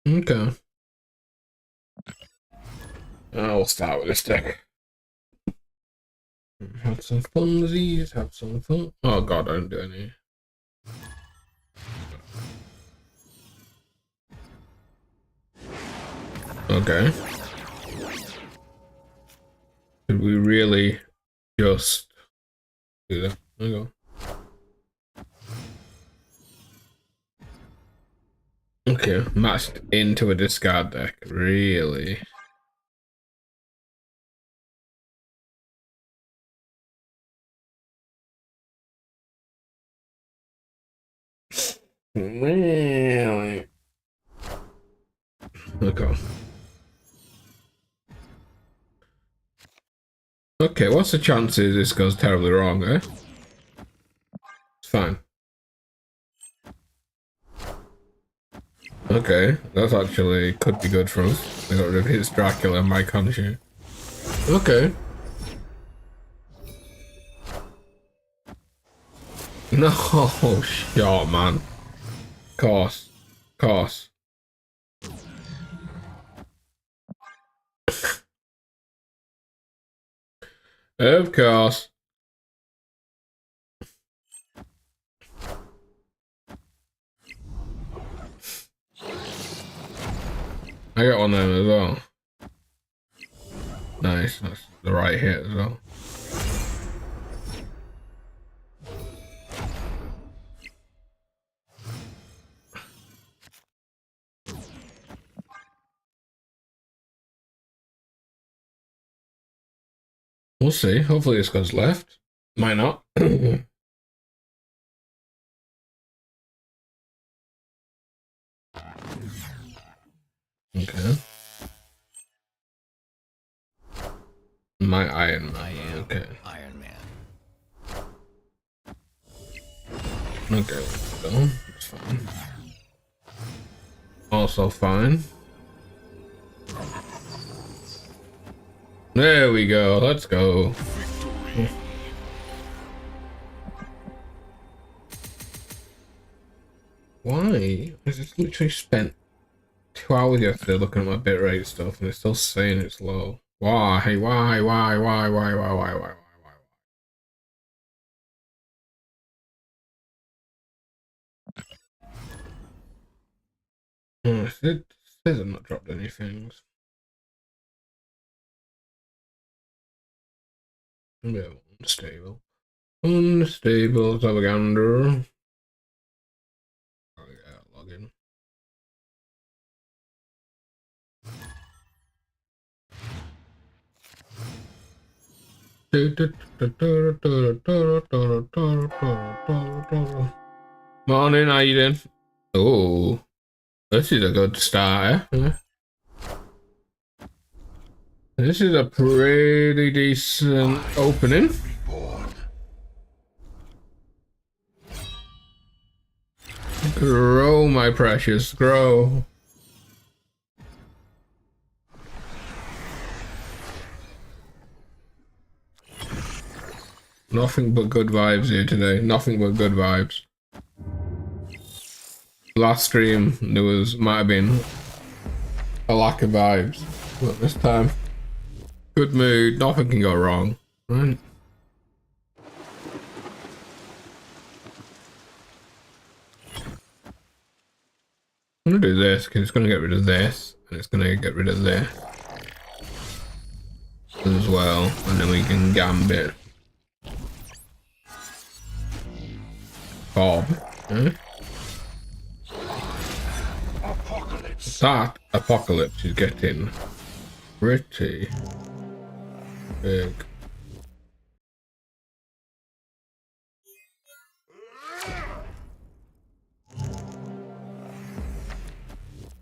Okay. I'll start with this deck. Have some funsies, have some fun. Oh god, I don't do any. Okay. Did we really just do that? There you go. Okay, matched into a discard deck. Really? Really? Okay. Okay, what's the chances this goes terribly wrong, eh? It's fine. Okay, that's actually could be good for us. I got rid of his Dracula and my Khonshu. Okay. No, shot, man. Course. Course. Of course. I got one of them as well. Nice. That's the right hit as well. We'll see. Hopefully this goes left. Might not. Okay. My Iron Man. Okay. Iron Man. Okay, let's go. It's fine. Also fine. There we go. Let's go. Why? I just literally spent 2 hours yesterday looking at my bitrate stuff and it's still saying it's low. Why? Why? Oh, it says I've not dropped any things. A bit unstable. Unstable Salamander. Oh yeah, login. Morning, how you doing? Oh, this is a good start, eh? This is a pretty decent opening. Grow, my precious, grow. Nothing but good vibes here today. Nothing but good vibes. Last stream, there might have been a lack of vibes, but this time, good mood. Nothing can go wrong, right? I'm gonna do this because it's gonna get rid of this, and it's gonna get rid of this as well, and then we can gambit. Bob. Eh? That apocalypse is getting pretty big.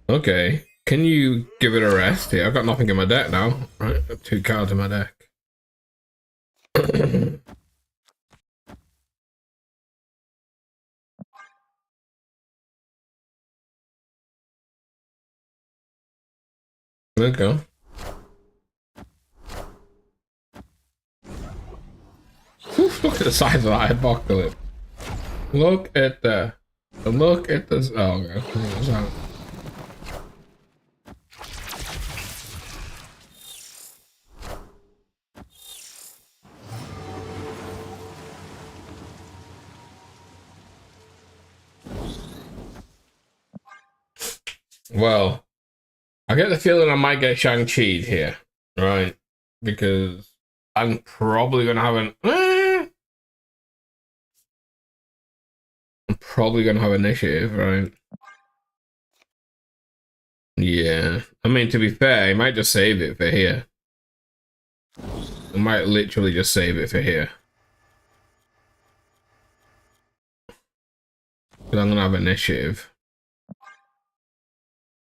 Okay, can you give it a rest here? I've got nothing in my deck now. Right, I've got 2 cards in my deck. There we go. Look at the size of that apocalypse. Look at the. Look at this. Oh, okay. What's that? Well, I get the feeling I might get Shang-Chi here, right? Because I'm probably gonna have an. I'm probably gonna have initiative, right? Yeah. I mean, to be fair, he might just save it for here. I might literally just save it for here. Because I'm gonna have initiative.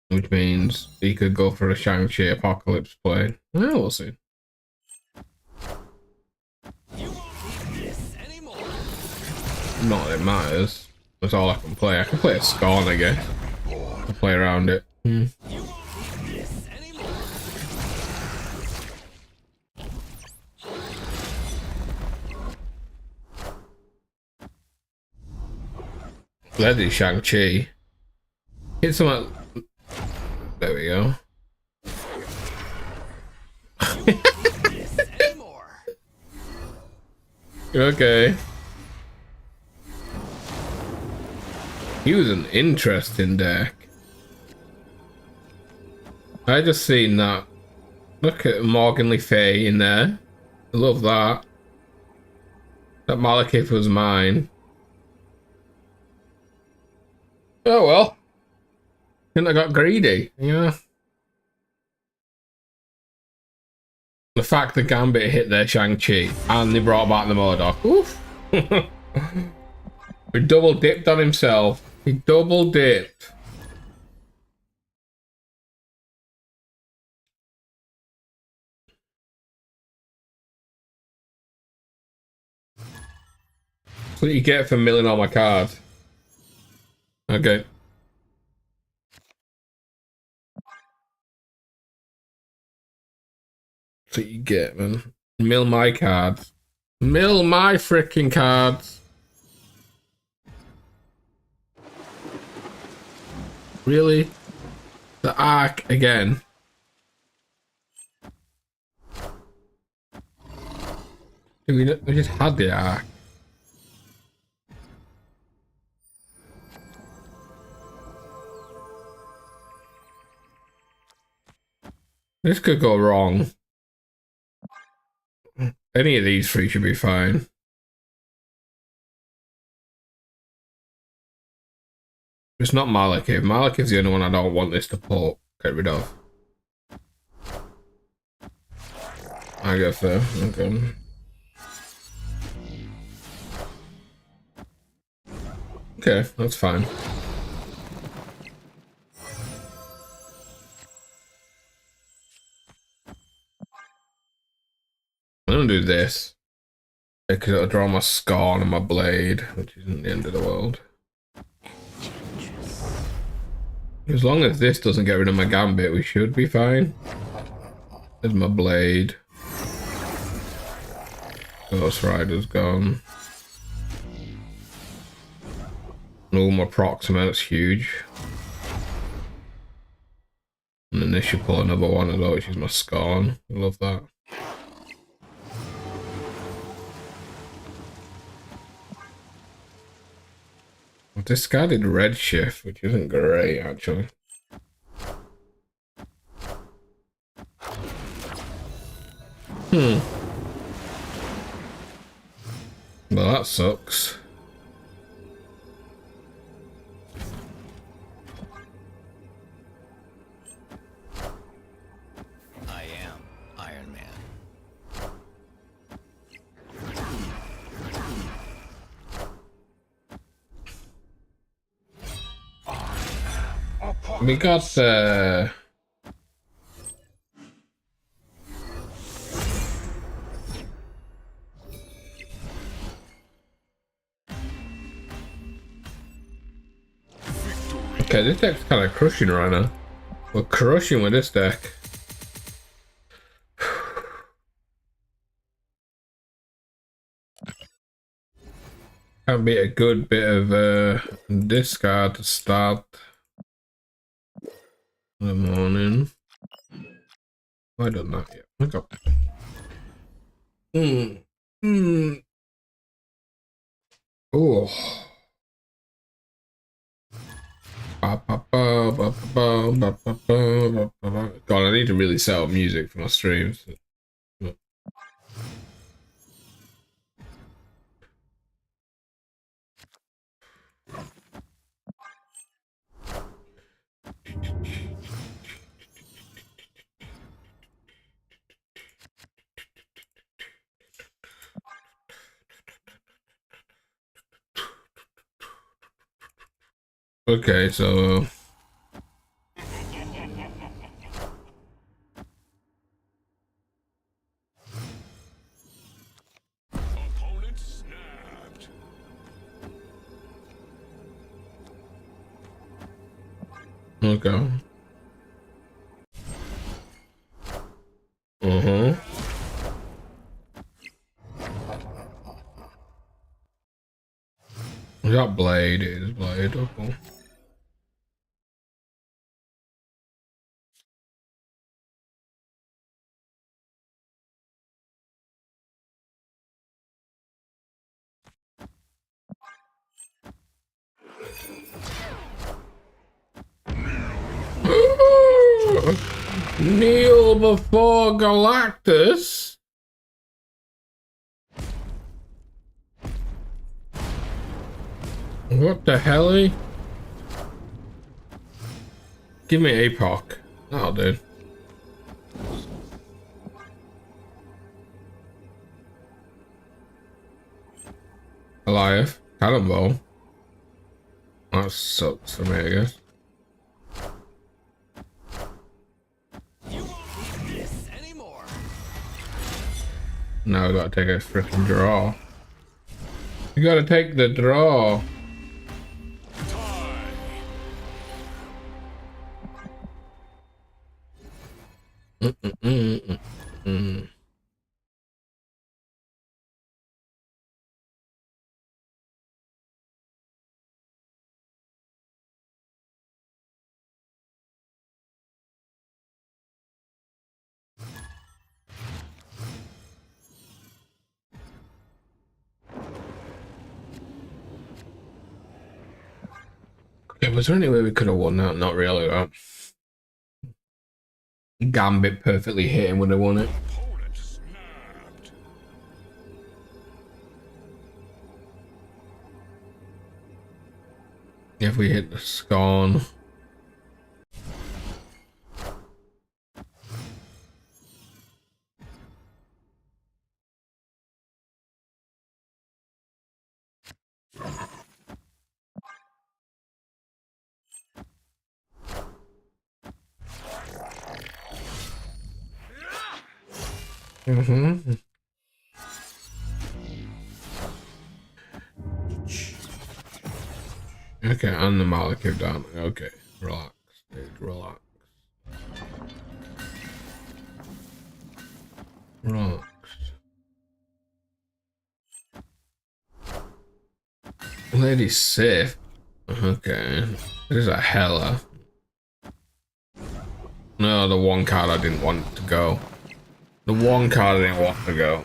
Which means he could go for a Shang-Chi Apocalypse play. Well, we'll see. Not that it matters. That's all I can play. I can play a Scorn, I guess. I'll play around it. Bloody Shang-Chi. Hit some. There we go. Okay. He was an interesting deck. I just seen that. Look at Morgan Le Fay in there. I love that. That Malekith was mine. Oh well. Think I got greedy, yeah. The fact that Gambit hit their Shang-Chi and they brought back the MODOK. Oof. He double dipped on himself. He double dipped. That's what you get for milling all my cards. Okay. That's what you get, man. Mill my cards. Mill my freaking cards. Really? The Ark again. We just had the Ark. This could go wrong. Any of these three should be fine. It's not Malekith. Malekith's the only one I don't want this to get rid of. I guess so. Okay. Okay, that's fine. I'm gonna do this because it'll draw my Scorn and my Blade, which isn't the end of the world. As long as this doesn't get rid of my Gambit, we should be fine. There's my Blade. Ghost Rider's gone. Oh, my Proximate's huge. And then this should pull another one as well, which is my Scorn. I love that. I've discarded Redshift, which isn't great, actually. Well, that sucks. I am Iron Man. We got okay, this deck's kind of crushing right now. We're crushing with this deck. Can be a good bit of discard to start the morning. I don't know yet. I got. Oh. God, I need to really set up music for my streams. Okay, so Opponent snapped. okay. Uh-huh. We got Blade, it is Blade, okay. Kneel before Galactus. What the hell? Give me APOC. That'll do. Goliath. Cannonball. That sucks for me, I guess. You won't need this anymore. Now we gotta take a freaking draw. You gotta take the draw. Okay, was there any way we could have won that? Not really, right? Gambit perfectly hit and would have won it. Opponent snapped. If we hit the Scorn. Okay, and the Malekith down. Okay, relax, dude, relax. Relax. Lady Sif. Okay, this is a Hella. No, the one card I didn't want to go. The one card I didn't want to go.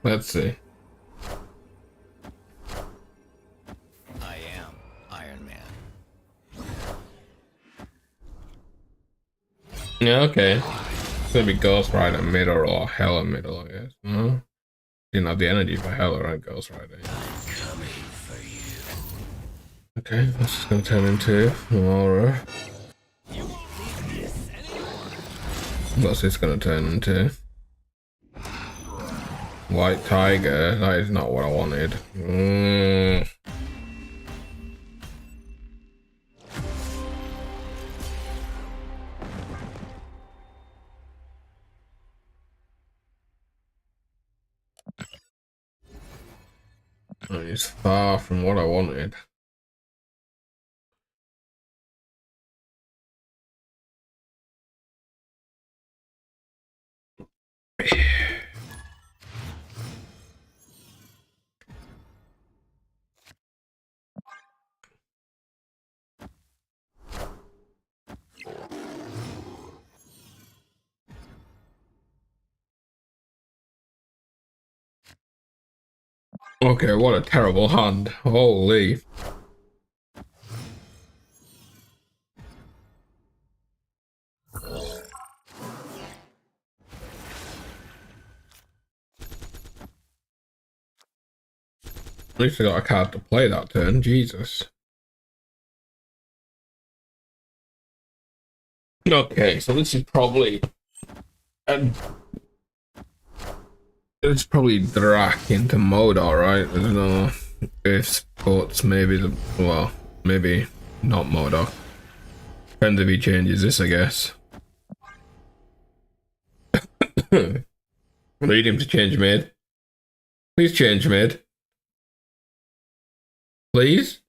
Let's see. I am Iron Man. Yeah, okay. It's gonna be Ghost Rider middle or Hella middle, I guess. No? Didn't have the energy for Hella, right? Ghost Rider. Okay, this is gonna turn into Aura. You won't need this anymore. What's this gonna turn into? White Tiger. That is not what I wanted. It's far from what I wanted. Okay, what a terrible hand. Holy. At least I got a card to play that turn. Jesus. Okay, so this is probably it's probably Drak into Modar, right? There's no ifs, buts, maybe well, maybe not Modar. Depends if he changes this, I guess. Need him to change mid. Please change mid. Please?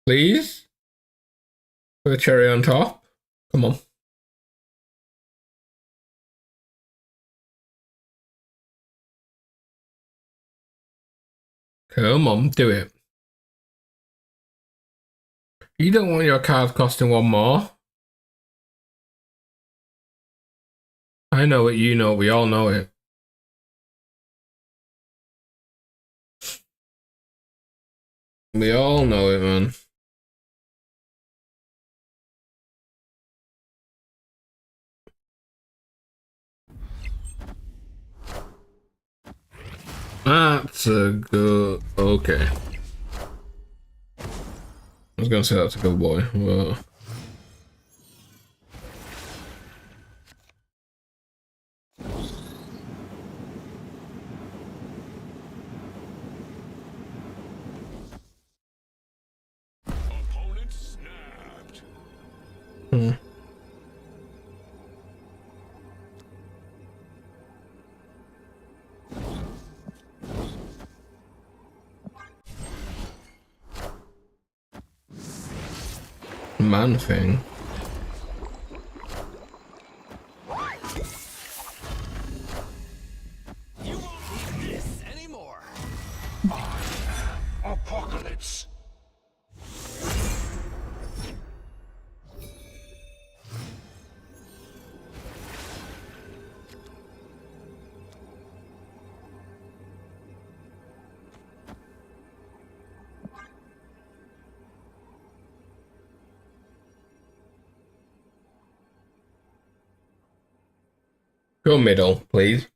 Please? Put a cherry on top. Come on. Come on, do it. You don't want your cards costing one more. I know it, you know, we all know it. We all know it, man. That's a good... Okay. I was gonna say that's a good boy. Well, Opponent snapped. Man thing. You won't need this anymore. Apocalypse. Go middle, please.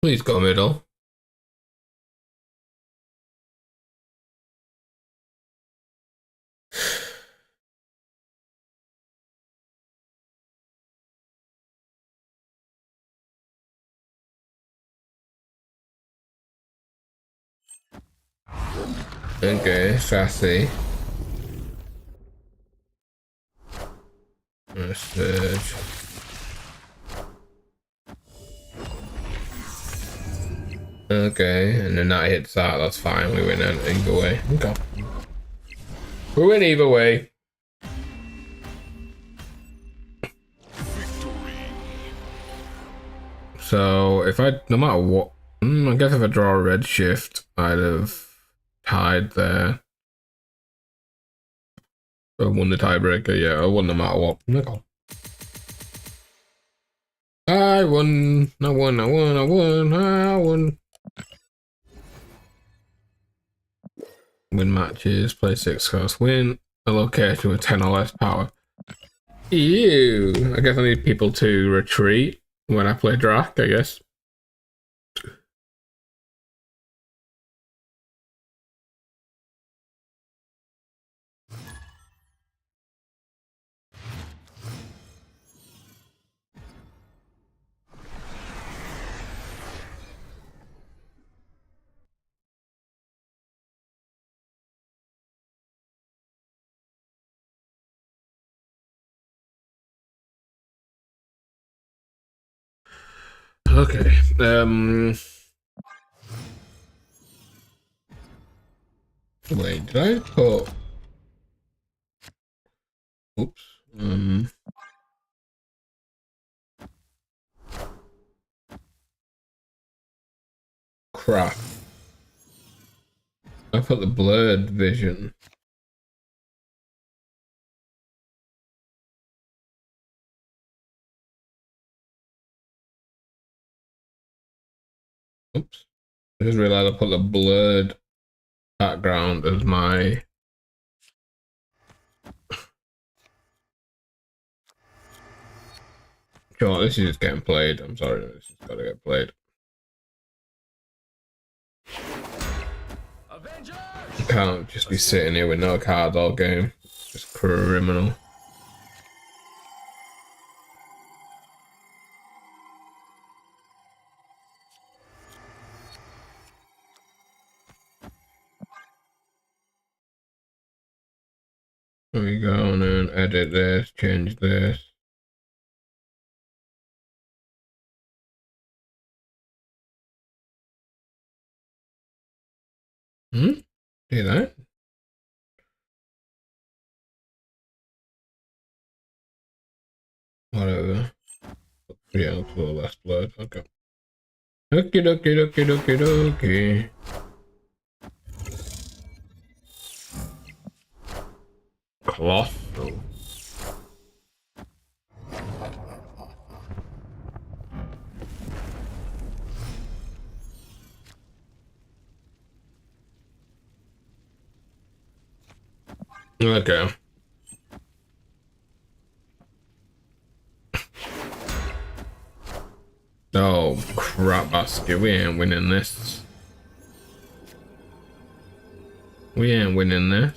Please go middle. Okay, sassy. Surge. Okay, and then that hits that, that's fine. We win either way. Okay. We win either way. Victory. So if I, no matter what, I guess if I draw a red shift, I'd have tied there. I won the tiebreaker, yeah, I won no matter what. Okay. I won. Win matches, play 6 cards, win a location with 10 or less power. Ew. I guess I need people to retreat when I play Drak, I guess. Okay. Wait, did I put... Oops. Crap. I put the blurred vision. Oops. I just realized I put the blurred background as my... Sure, this is just getting played. I'm sorry, this has got to get played. Avengers! You can't just be sitting here with no cards all game. It's just criminal. There we go, and then edit this, change this. See that? Whatever. Yeah, it's a little less blurred. Okay. Okie dokie dokie dokie dokie. Colossal. Okay. Oh crap, basket. We ain't winning this. We ain't winning this.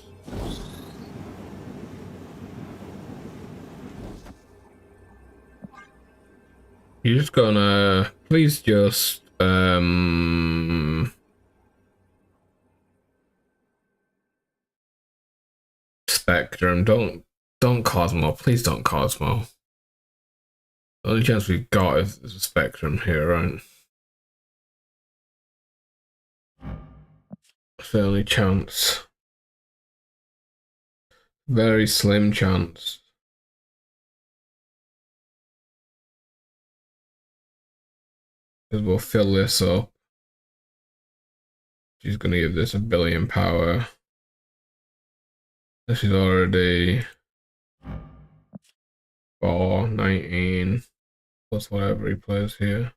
You're just gonna please just Spectrum, don't Cosmo, please don't Cosmo. The only chance we've got is a Spectrum here, right? It's the only chance. Very slim chance. Because we'll fill this up. She's gonna give this 1 billion power. This is already 419 plus whatever he plays here.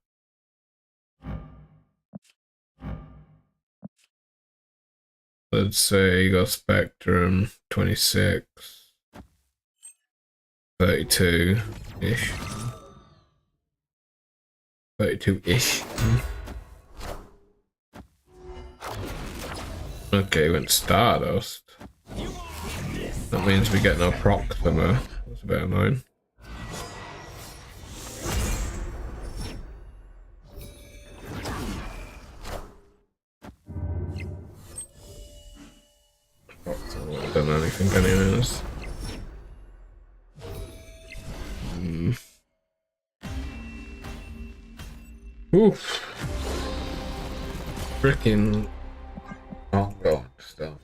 Let's say you got Spectrum 26, 32-ish. 32-ish. Okay, went Stardust. That means we get no Proxima. That's a bit annoying. Proxima would have done anything anyways. Oof. Freaking. Oh god, stuff.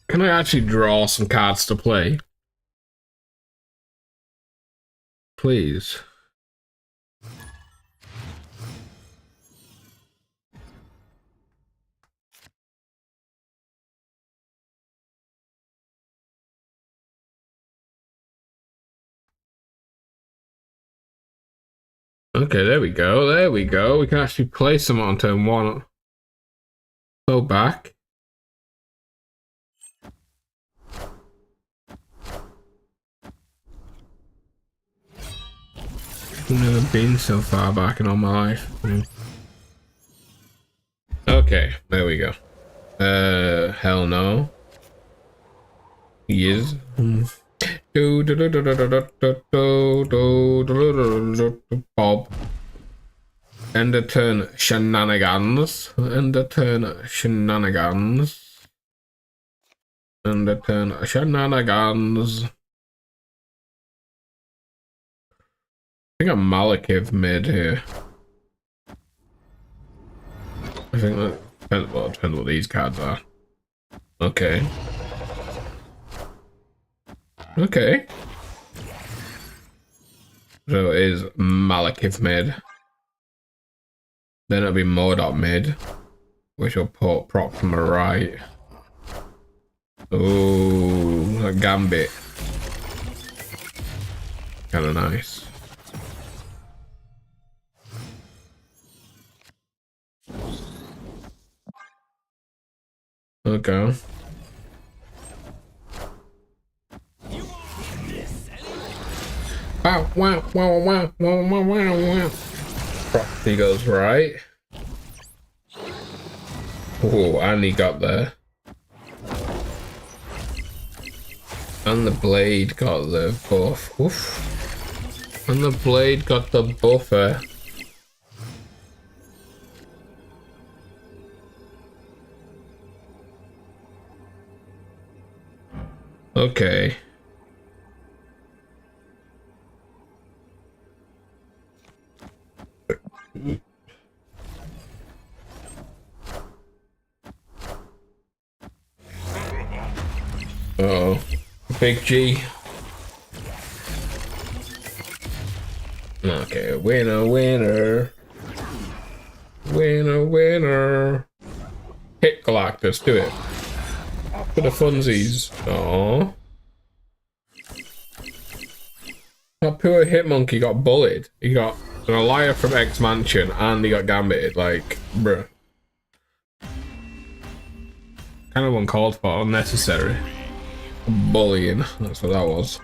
Can I actually draw some cards to play? Please. Okay, there we go. There we go. We can actually play some on turn 1. Go back. I've never been so far back in all my life. Okay, there we go. Hell no. He is. Bob. End of turn shenanigans. End of turn shenanigans. End of turn shenanigans. I think I'm Malakiv mid here. I think that depends, well, it depends what these cards are. Okay. Okay. So it is Malakiv mid. Then it'll be Modok mid, which will put Proxima right. Oh, a Gambit. Kind of nice. Okay. You won't need this anymore. Wow, wow, wow, wow, wow, wow, wow, wow. Proxy goes right. Oh, and he got there. And the blade got the buff. Oof. And the blade got the buffer. Okay. Uh-oh. Big G. Okay, winner, winner. Winner, winner. Hit Galactus, do it. For the funsies. Aww. That poor Hitmonkey got bullied. He got an Alaya from X Mansion and he got gambited. Like, bruh. Kind of uncalled for, unnecessary. Bullying, that's what that was.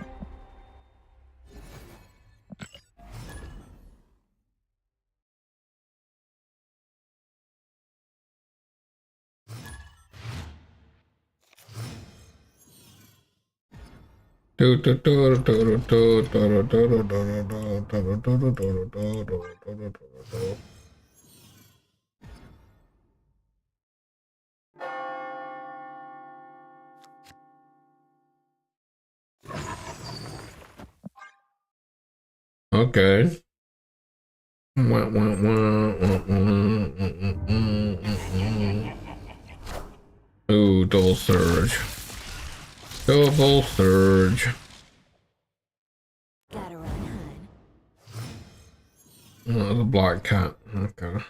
Okay. Ooh, double surge. Double surge. Gotta run, hun. Oh, the black cat. Okay.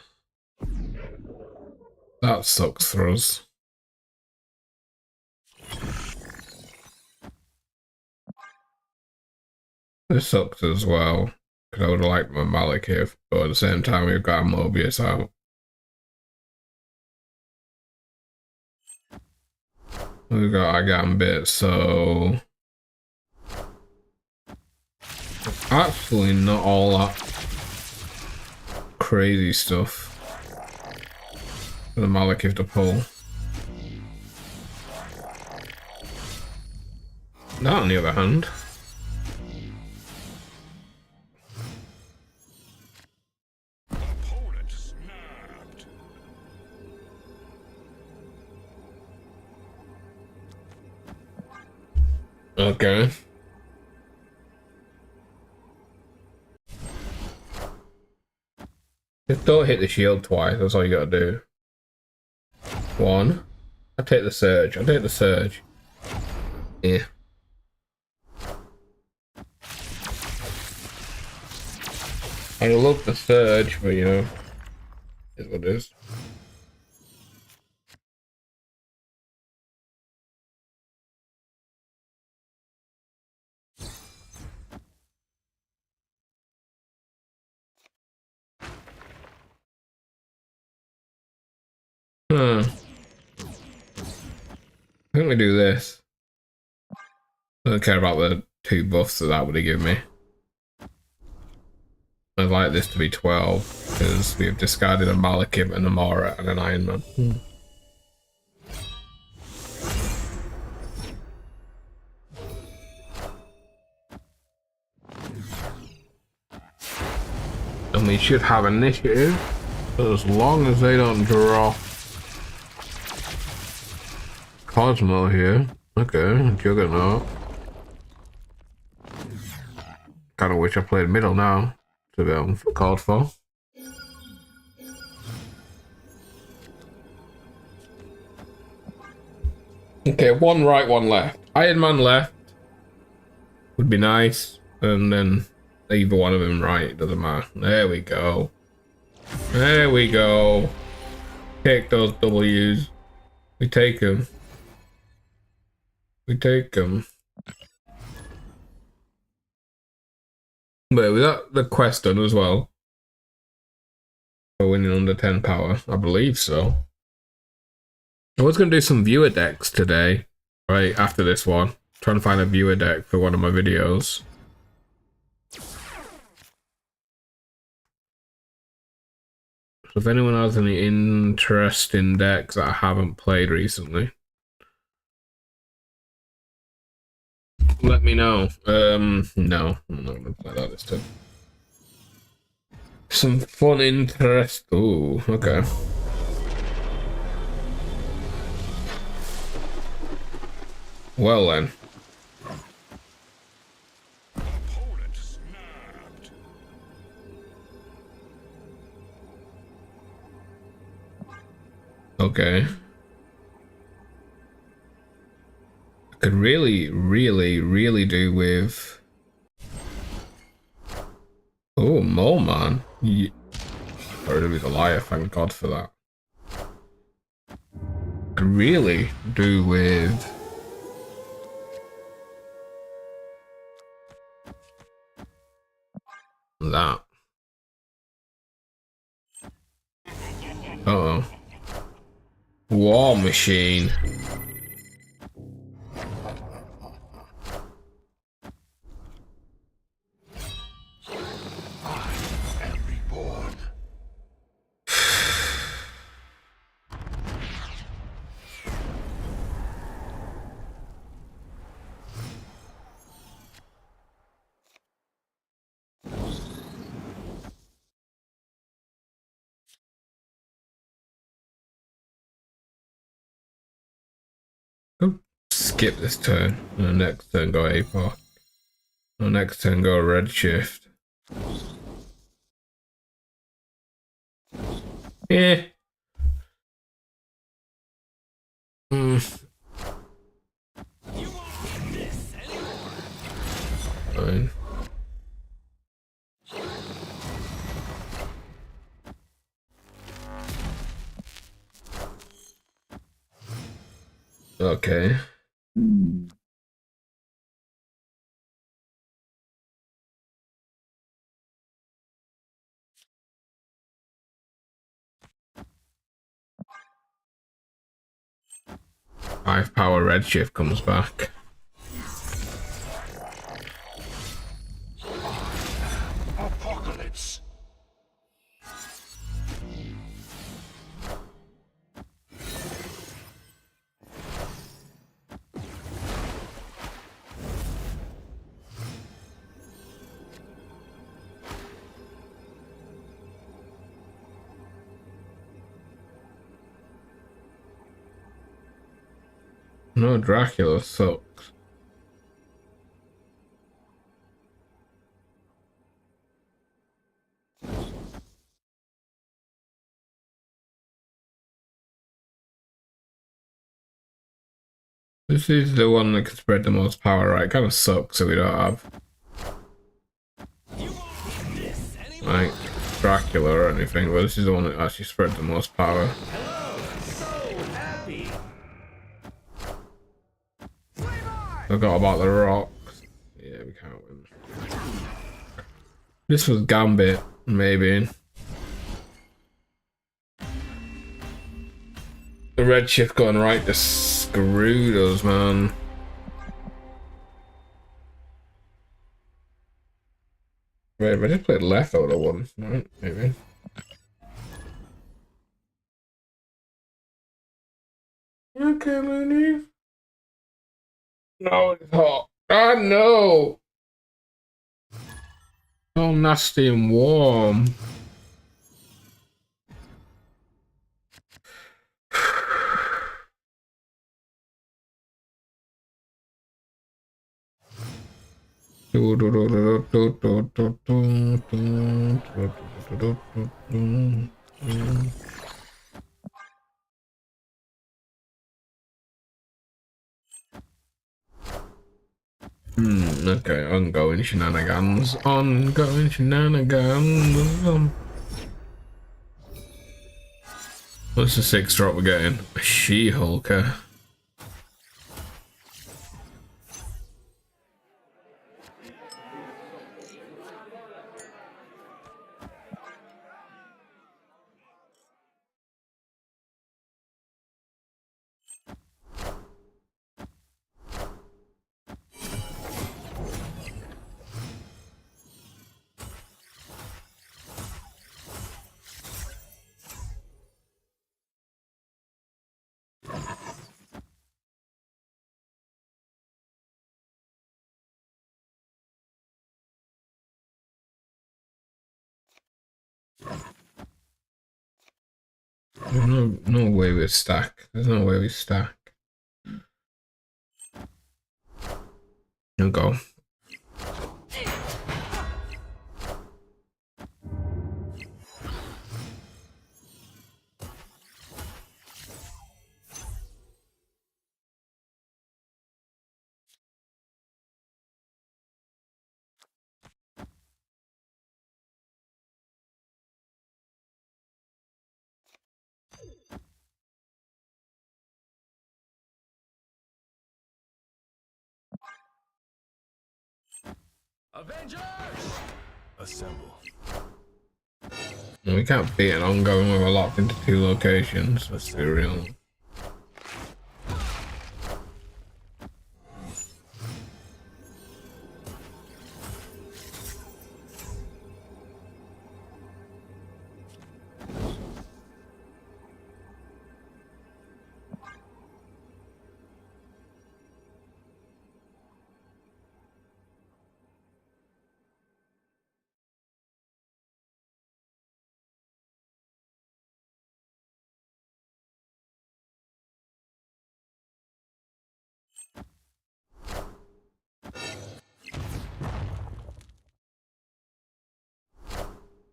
That sucks for us. This sucks as well. Because I would have liked my Malekith, but at the same time we've got Mobius out. We've got our Gambit, so actually not all that crazy stuff for the Malekith to pull. That on the other hand. Opponent snapped. Okay. Just don't hit the shield twice, that's all you gotta do. One. I take the surge. I take the surge. Yeah. I love the surge, but you know, is what it is. Huh. I think we do this. I don't care about the 2 buffs that would have given me. I'd like this to be 12 because we've discarded a Malekith and a Mora and an Iron Man. And we should have initiative as long as they don't draw Cosmo here. Okay, Juggernaut. Kind of wish I played middle now to be called for. Okay, one right, one left. Iron Man left would be nice, and then either one of them right, doesn't matter. There we go. There we go. Take those W's. We take them. We take them. But we got the quest done as well. For winning under 10 power. I believe so. I was going to do some viewer decks today. Right after this one. Trying to find a viewer deck for one of my videos. So if anyone has any interesting decks that I haven't played recently, let me know. No, I'm not gonna play that this time. Some fun interest. Ooh, okay. Well then. Opponent snapped. Okay. I could really do with. Oh, Mole Man. Yeah. Or to be the liar, thank God for that. Could really do with. That. Uh-oh. War Machine. And reborn. Skip this turn. And the next turn go APOC. The next turn go Redshift. Yeah. You won't get this anymore. Fine. Okay. 5 power Redshift comes back. Apocalypse. No, Dracula sucks. This is the one that can spread the most power, right? It kind of sucks that we don't have You won't get this anymore. like Dracula or anything, but this is the one that actually spread the most power. So happy. Forgot about the rocks. Yeah, we can't win. This was Gambit, maybe. The Redshift going right just screwed us, man. Wait, if I just played left, I would have won, right? Maybe. Okay, Looney. No, it's hot. Ah, no! So nasty and warm. Okay, ongoing shenanigans. Ongoing shenanigans. What's the 6th drop we're getting? A She-Hulker. There's no way we stack. There's no way we stack. No go. Avengers! Assemble. We can't beat an ongoing when we're locked into 2 locations. Let's be real.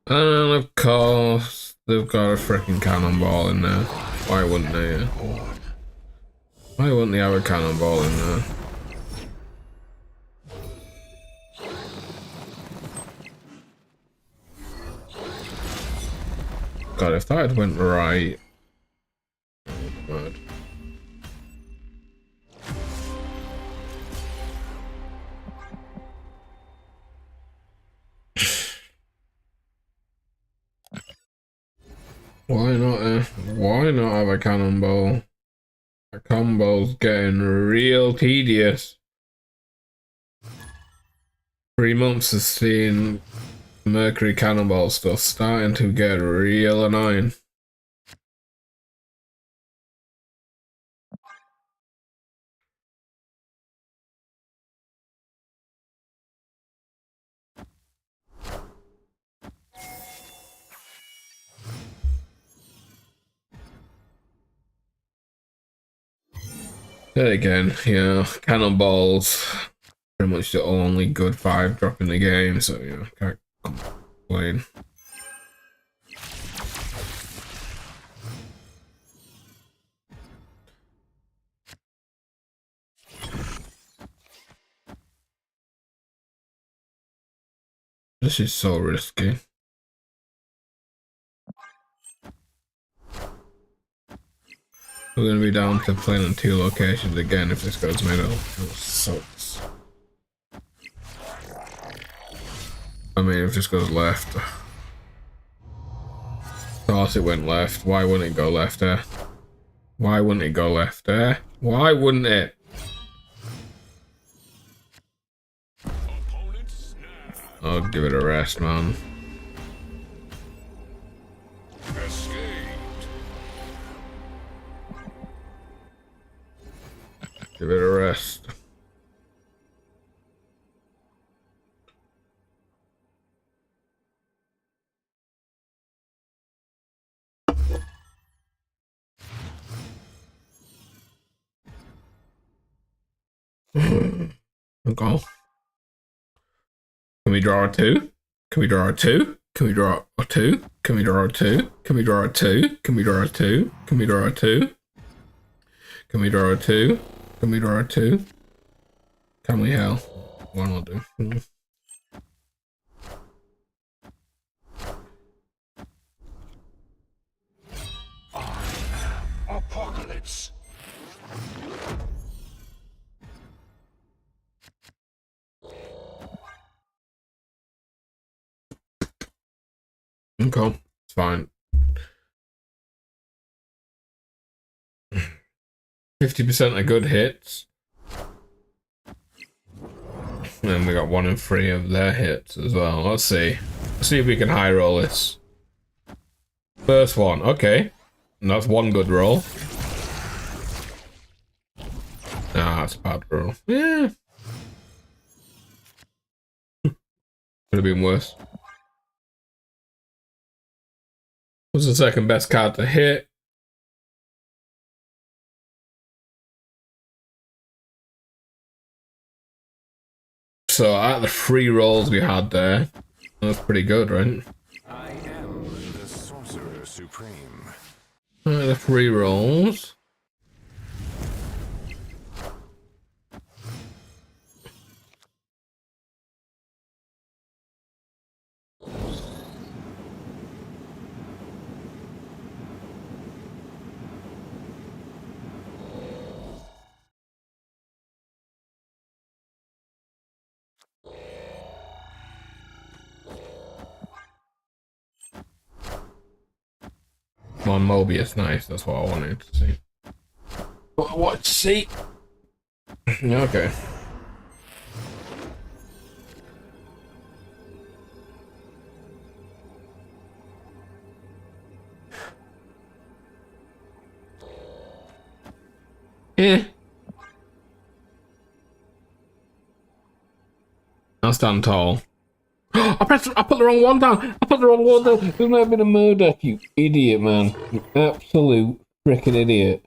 And of course, they've got a freaking cannonball in there. Why wouldn't they? Why wouldn't they have a cannonball in there? God, if that had went right. Oh, God. Why not? Why not have a cannonball? A combo's getting real tedious. 3 months of seeing Mercury cannonball stuff starting to get real annoying. Then again, yeah, cannonballs pretty much the only good 5 drop in the game, so yeah, can't complain. This is so risky. We're gonna be down to playing in 2 locations again if this goes middle. That sucks. I mean, if this goes left. Of course it went left. Why wouldn't it go left there? Why wouldn't it go left there? Why wouldn't it? Opponent snapped. I'll give it a rest, man. Escaped. Give it a rest. Okay. Can we draw a 2? Can we draw a 2? Can we draw a 2? Can we draw a 2? Can we draw a 2? Can we draw a 2? Can we draw a 2? Can we draw a 2? Can we draw a 2? Can we hell? Why not do? Apocalypse. Okay, it's fine. 50% of good hits. And then we got 1 in 3 of their hits as well. Let's see. Let's see if we can high roll this. First one, okay. And that's 1 good roll. Ah, that's a bad roll. Yeah. Could have been worse. What's the second best card to hit? So out of the 3 rolls we had there, that's pretty good, right? I am the Sorcerer Supreme. Out of the 3 rolls. Come on, Mobius, nice. That's what I wanted to see. What to see? Okay. Yeah. I'll stand tall. I put the wrong one down. I put the wrong one down. There's never been a murder, you idiot, man. You absolute freaking idiot.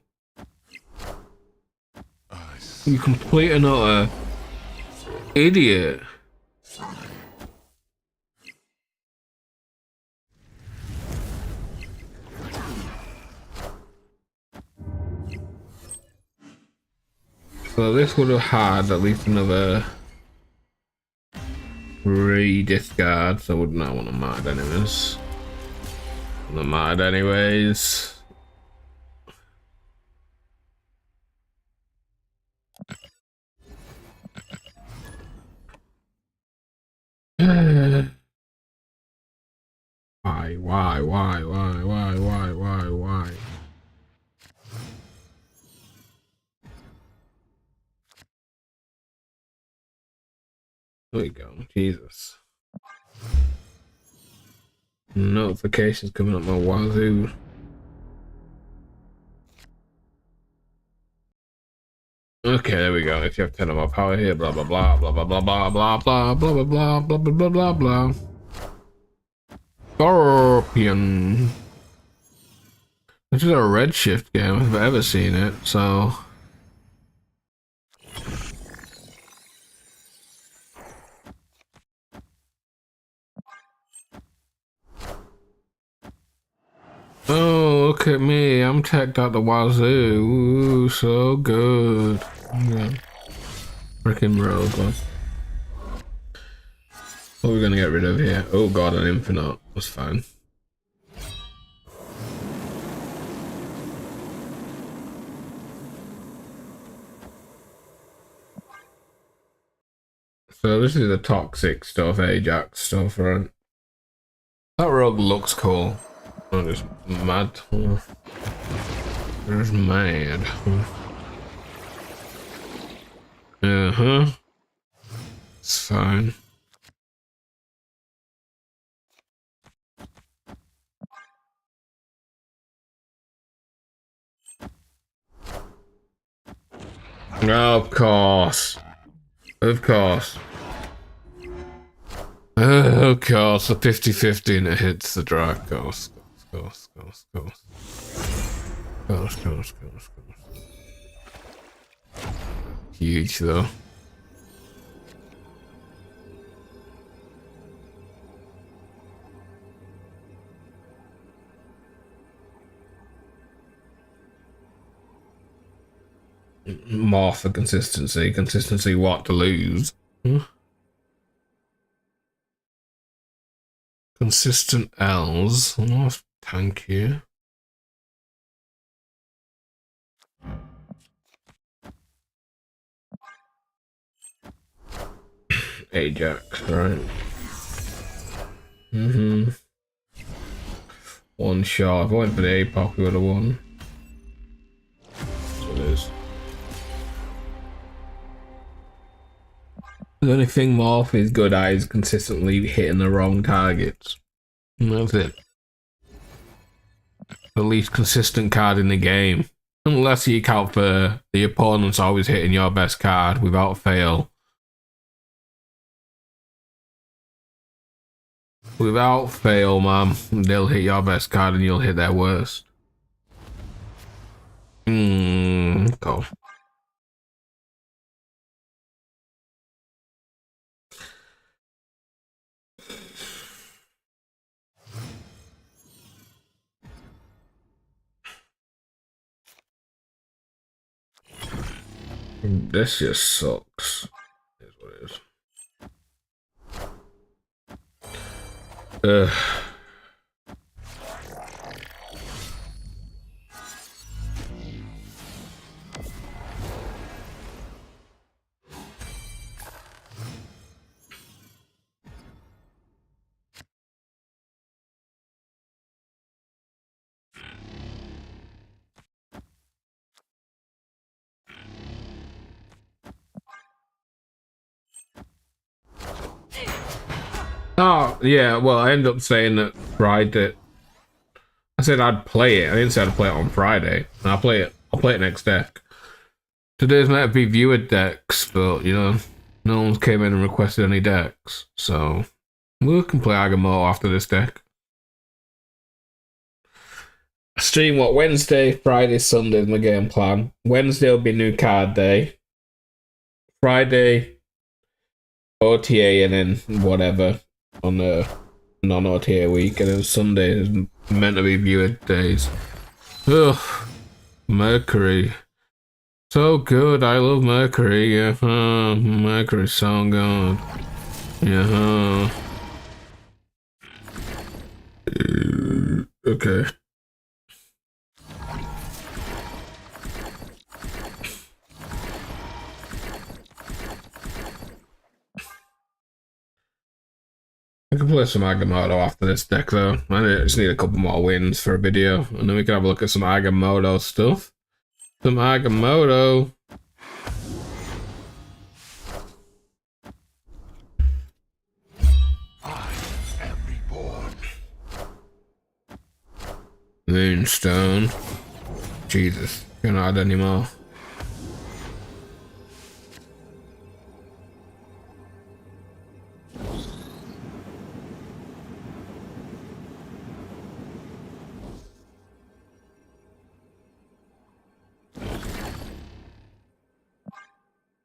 You complete and utter idiot. So this would have had at least another 3 discards. I would not want to mad anyways. I'm mad anyways. Why? There we go. Jesus. Notifications coming up my wazoo. Okay, there we go. If you have 10 of my power here, blah blah blah blah blah blah blah blah blah blah blah blah blah blah blah blah. Scorpion. This is a Redshift game if I've ever seen it, so. Oh, look at me. I'm teched out the wazoo. Ooh, so good. Yeah. Freaking Rover. What are we gonna get rid of here? Oh god, an infinite. That's fine. So this is the toxic stuff, Ajax stuff, right? That rogue looks cool. I'm just mad. Just mad. Uh-huh. It's fine. Of course. Of course. Of course, the 50-50 and it hits the Dracos. Goes. Huge though. More for consistency. Consistency what to lose. Consistent L's. Oh, thank you. Ajax, right? One shot. If I went for the APOC, we would have won. So it is. The only thing Morph is good at is consistently hitting the wrong targets. And that's it. The least consistent card in the game. Unless you count for the opponent's always hitting your best card without fail. Without fail, man, they'll hit your best card and you'll hit their worst. Go. This just sucks. Is what it is. Oh, yeah, well, I ended up saying that Friday. I said I'd play it. I didn't say I'd play it on Friday. And I'll play it next deck. Today's meant to be viewer decks, but, you know, no one's came in and requested any decks. So, we can play Agamotto after this deck. Stream what? Wednesday, Friday, Sunday is my game plan. Wednesday will be new card day. Friday, OTA, and then whatever on the non-OTA week, and then Sunday is meant to be viewer days. Ugh, Mercury, so good. I love Mercury. Yeah, Mercury's so good. Yeah. Okay. I can play some Agamotto after this deck though. I just need a couple more wins for a video, and then we can have a look at some Agamotto stuff. Some Agamotto. I am reborn. Moonstone. Jesus, can't add any more.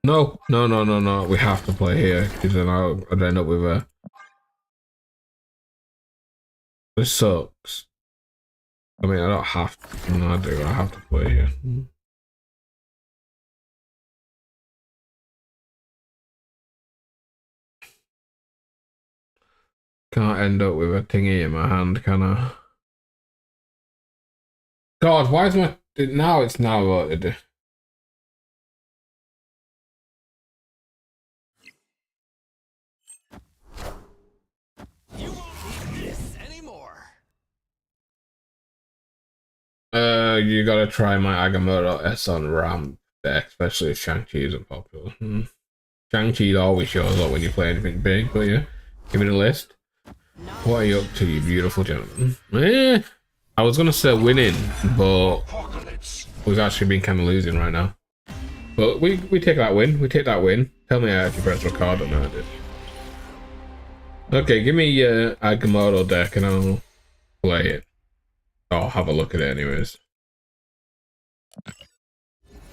No. We have to play here because then I'd end up with a. This sucks. I mean, I don't have to. No, I do. I have to play here. Can't end up with a thingy in my hand, can I? God, why is my. Now it's now loaded. You won't need this anymore. You gotta try my Agamotto S on ramp deck, especially if Shang-Chi isn't popular. Shang-Chi always shows up when you play anything big, but yeah. Give me the list. What are you up to, you beautiful gentleman? I was gonna say winning, but we've actually been kind of losing right now. But we take that win. We take that win. Tell me I actually pressed record or not. I did. Okay, give me Agamotto deck and I'll play it. I'll have a look at it anyways.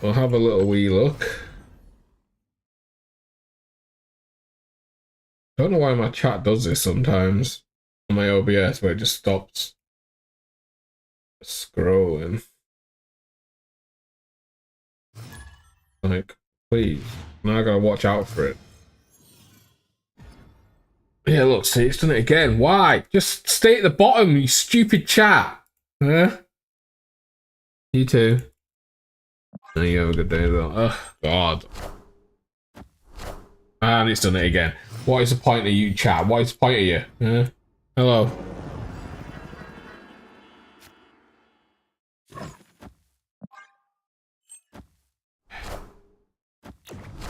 We'll have a little wee look. Don't know why my chat does this sometimes on my OBS, where it just stops scrolling. Like, please. Now I gotta watch out for it. Yeah, look, see, it's done it again. Why? Just stay at the bottom, you stupid chat. Huh? You too. And you have a good day as well. Oh, God. And it's done it again. What is the point of you, chat? What is the point of you? Huh? Hello.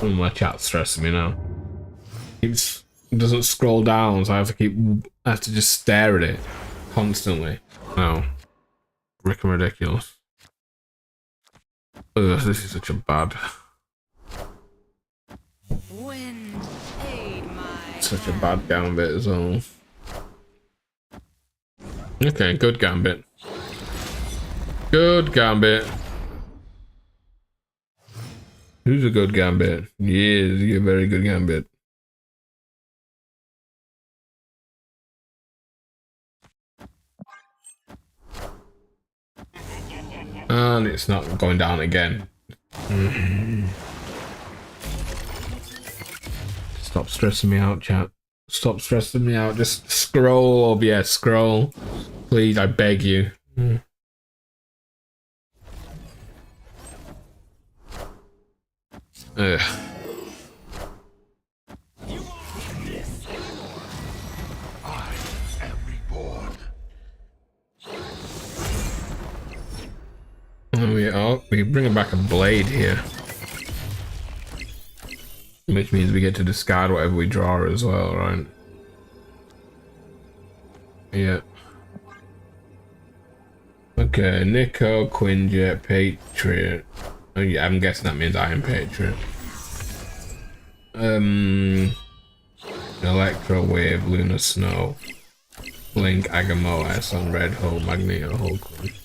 Oh, my chat's stressing me now. It doesn't scroll down, so I have to just stare at it constantly. No. Freaking ridiculous. Ugh, this is such a bad. Such a bad gambit as well. Okay, good gambit. Good gambit. Who's a good gambit? Yes, you're a very good gambit. And it's not going down again. Stop stressing me out, chat. Stop stressing me out. Just scroll, OBS, scroll. Please, I beg you. Ugh. We're bringing back a blade here. Which means we get to discard whatever we draw as well, right? Yeah. Okay, Nico, Quinjet, Patriot. Oh yeah, I'm guessing that means I am Patriot. Electro Wave, Lunar Snow, Link, Agamo, S on Red Hole, Magneto, Hulkling.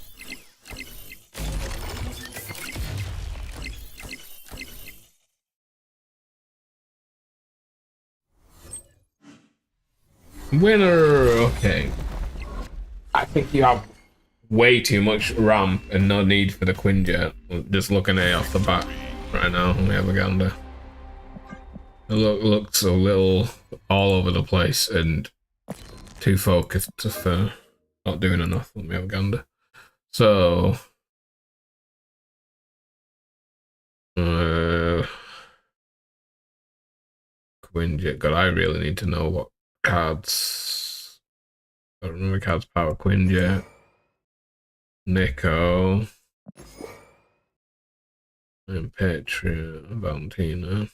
Winner! Okay. I think you have way too much ramp and no need for the Quinjet. Just looking at it off the bat right now, we have a gander. It looks a little all over the place and too focused for not doing enough. Let me have a gander. So... Quinjet. God, I really need to know what cards. I don't remember cards. Power Quinjet, Nico, and Patriot, Valentina,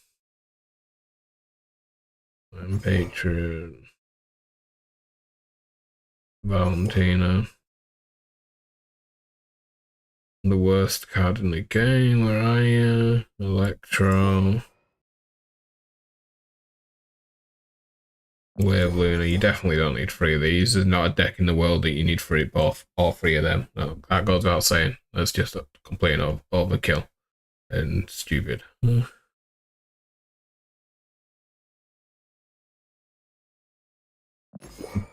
and Patriot, Valentina. The worst card in the game. Where are you? Electro. Way of Luna, you definitely don't need 3 of these. There's not a deck in the world that you need both, all 3 of them. No, that goes without saying. That's just a complete overkill and stupid.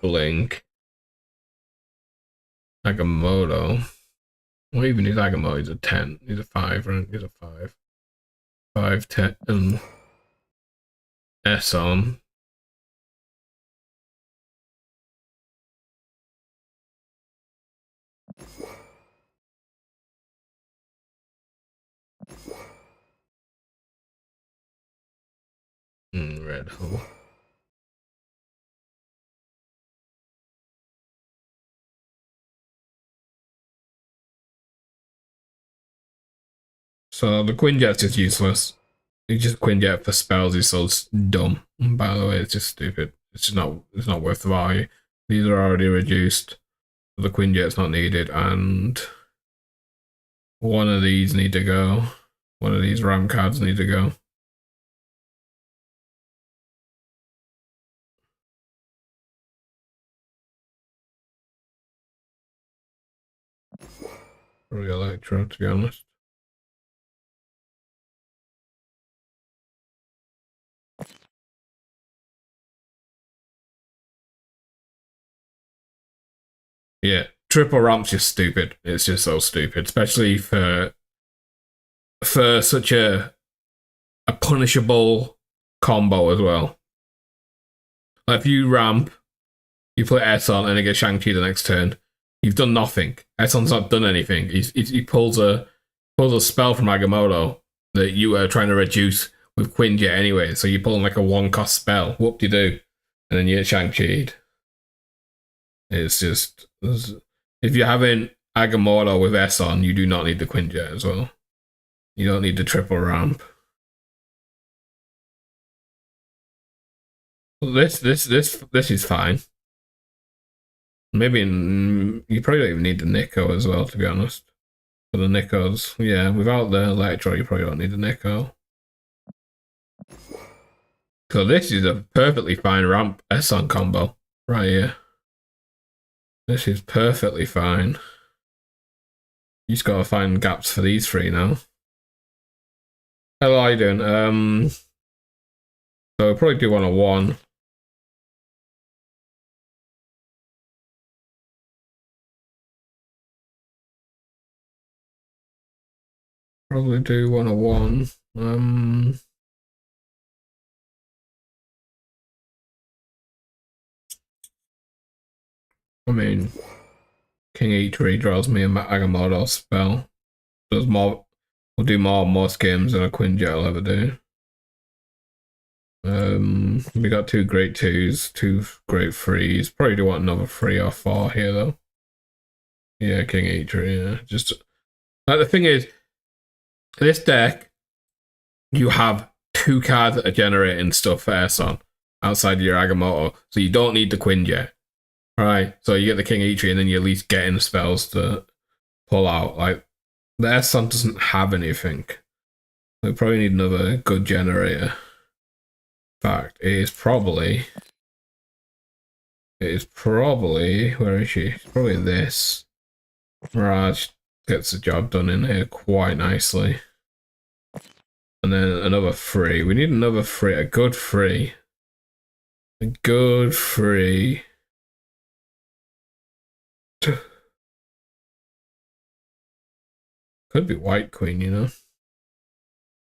Blink. Agamotto. Well, even his Agamotto, he's a 10. He's a 5, right? He's a 5. 5, 10. S on. Red Hole. So the Quinjet's just useless. It's just Quinjet for spells is so dumb. By the way, it's just stupid. It's not worth the value. These are already reduced. The Quinjet's not needed, and one of these need to go. One of these RAM cards need to go. Probably Electro, to be honest. Yeah, triple ramp's just stupid. It's just so stupid, especially for such a punishable combo as well. Like if you ramp, you put Esson and it gets Shang-Chi the next turn, you've done nothing. Esson's not done anything. He pulls a spell from Agamotto that you are trying to reduce with Quinjet anyway. So you're pulling like a 1-cost spell. What do you do? And then you get Shang-Chi'd. It's just, if you're having Agamotto with Esson, you do not need the Quinjet as well. You don't need the triple ramp. This is fine. Maybe you probably don't even need the Nico as well, to be honest. For the Nicos, yeah, without the Electro, you probably don't need the Nico. So this is a perfectly fine ramp Esson combo right here. This is perfectly fine. You just gotta find gaps for these three now. How are you doing? So we'll probably do 101. Probably do 101. I mean, King E3 draws me a Agamotto spell. Does more. We'll do more games than a Quinjet will ever do. We got 2 great 2s, 2 great 3s. Probably do want another 3 or 4 here though. Yeah, King E3. Yeah, just like the thing is, this deck, you have 2 cards that are generating stuff for Esson outside your Agamotto, so you don't need the Quinjet. Right, so you get the King E3 and then you at least get in spells to pull out. Like, the Esson doesn't have anything. We probably need another good generator. In fact, it is probably, where is she? It's probably this. Mirage gets the job done in here quite nicely. And then another 3. We need another 3, a good 3. A good 3. Could be White Queen, you know.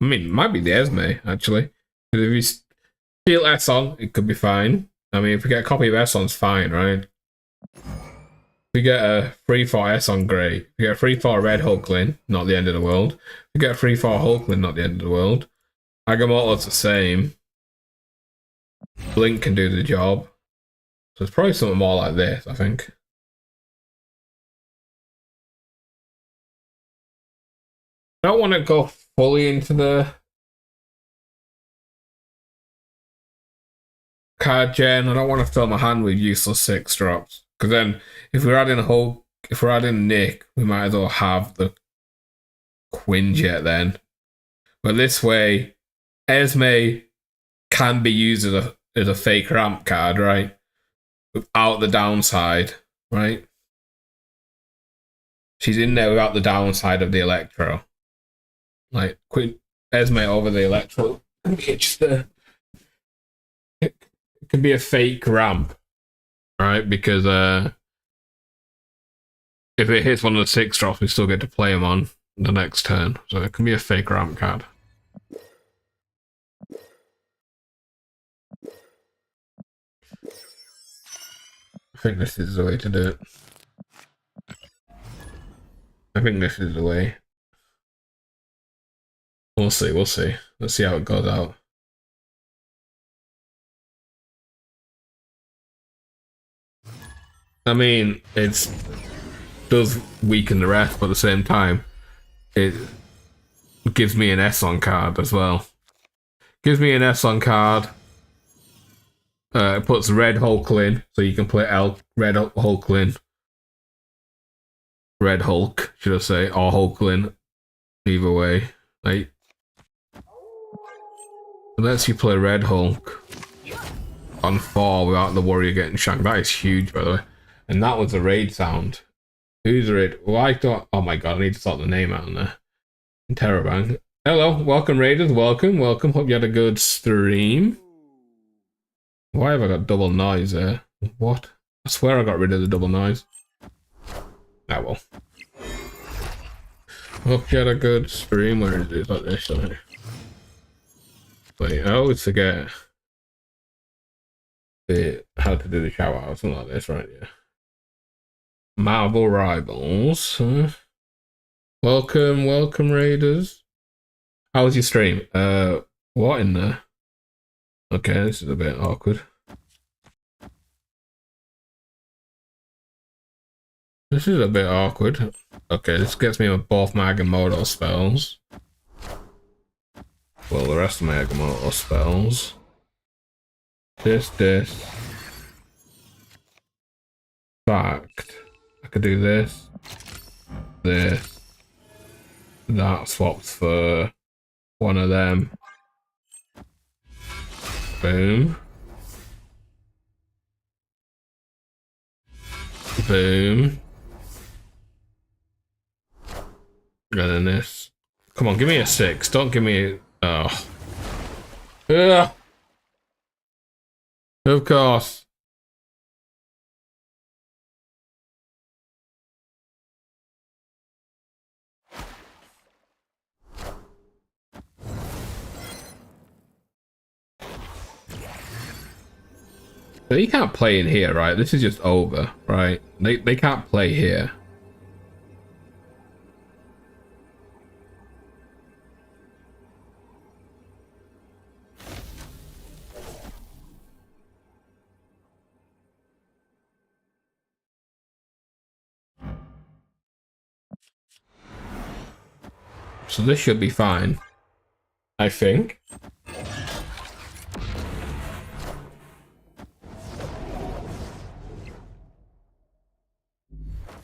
I mean, it might be the Esme, actually. Because if you steal Esson, it could be fine. I mean, if we get a copy of Esson's fine, right? If we get a 3/4 Esson, great. If we get a 3/4 Red Hulkling, not the end of the world. If we get a 3/4 Hulkling, not the end of the world. Agamotto's the same. Blink can do the job. So it's probably something more like this, I think. I don't want to go fully into the card gen. I don't want to fill my hand with useless 6 drops. Because then, if we're adding Nick, we might as well have the Quinjet then. But this way, Esme can be used as a fake ramp card, right? Without the downside, right? She's in there without the downside of the Electro. Like, Esme over the Electro. It can be a fake ramp, right? Because if it hits one of the 6 drops, we still get to play them on the next turn. So it can be a fake ramp card. I think this is the way to do it. I think this is the way. We'll see, we'll see. Let's see how it goes out. I mean, it does weaken the rest, but at the same time, it gives me an Esson card as well. Gives me an Esson card. It puts Red Hulkling, so you can play Red Hulkling. Red Hulk, should I say, or Hulkling. Either way. Like, It lets you play Red Hulk on 4 without the worry of getting shanked. That is huge, by the way. And that was a raid sound. Who's a raid? Well, I thought, oh my god, I need to sort the name out in there. Terrabang. Hello, welcome raiders, welcome. Hope you had a good stream. Why have I got double noise there? What? I swear I got rid of the double noise. Ah well. Hope you had a good stream. Where is it? Like this, sorry. Wait, I always forget how to do the shout out, something like this, right? Yeah. Marvel Rivals. Welcome raiders. How was your stream? What in there? Okay, this is a bit awkward. This is a bit awkward. Okay, this gets me with both my Agamotto spells. Well, the rest of my Agamotto spells. This. Fact. I could do this. That swaps for one of them. Boom. Boom. And then this. Come on, give me a 6. Don't give me a... Oh. Ugh. Of course. So you can't play in here, right? This is just over, right? They can't play here. So this should be fine, I think.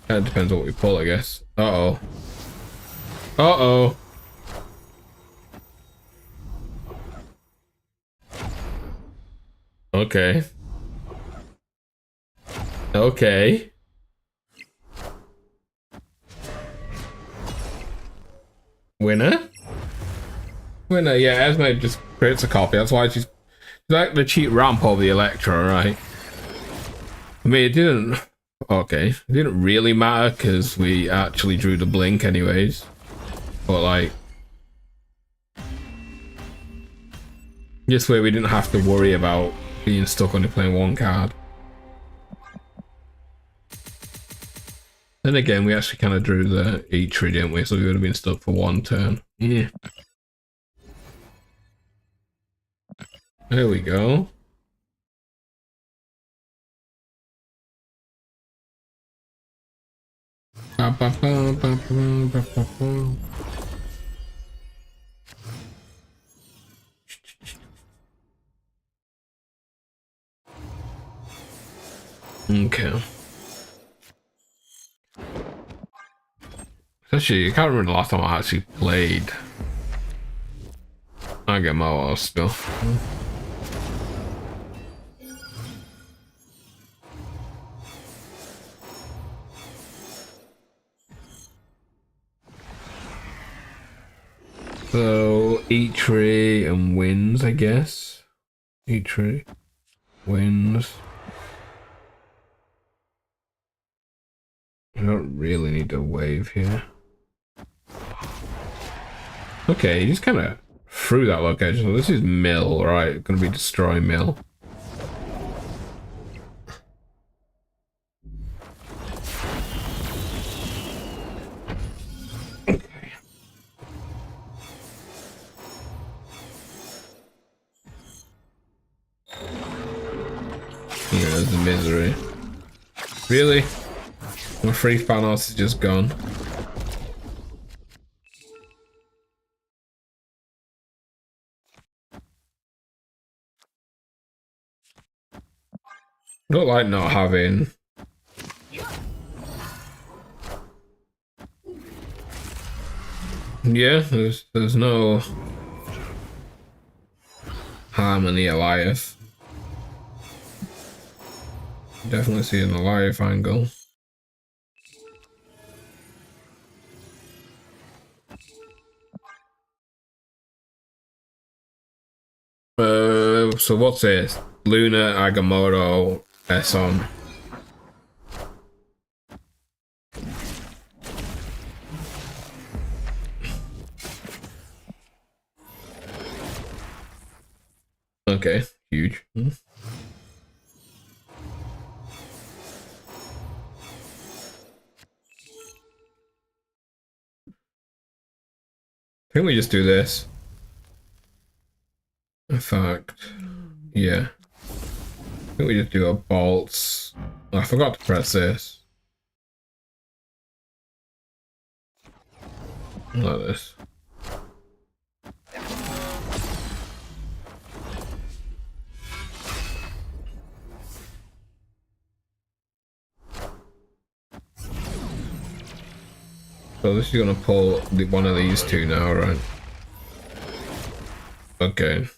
It depends on what we pull, I guess. Uh-oh. Uh-oh. Okay. Okay. Winner? Winner, yeah, Esme just creates a copy. That's why she's like the cheap ramp over the Electro, right? I mean, it didn't... Okay, it didn't really matter because we actually drew the blink anyways. But like... This way we didn't have to worry about being stuck only playing one card. Then again, we actually kind of drew the E-tree, didn't we? So we would have been stuck for one turn. Yeah. There we go. Okay. Actually, I can't remember the last time I actually played. I get my wall still. So, E-tree and wins, I guess. E-tree wins. I don't really need to wave here. Okay, he just kind of threw that location. So this is mill, right? Gonna be destroy mill. Okay. Yeah, there's the misery. Really? My free Thanos is just gone. I don't like not having... Yeah, there's no... Harmony Elias. Definitely see an Elias angle. So what's this? Luna, Agamotto, Esson. Okay, huge. I think we just do this. In fact, yeah. I think we just do a bolts. Oh, I forgot to press this. Like this. So this is gonna pull one of these two now, right? Okay.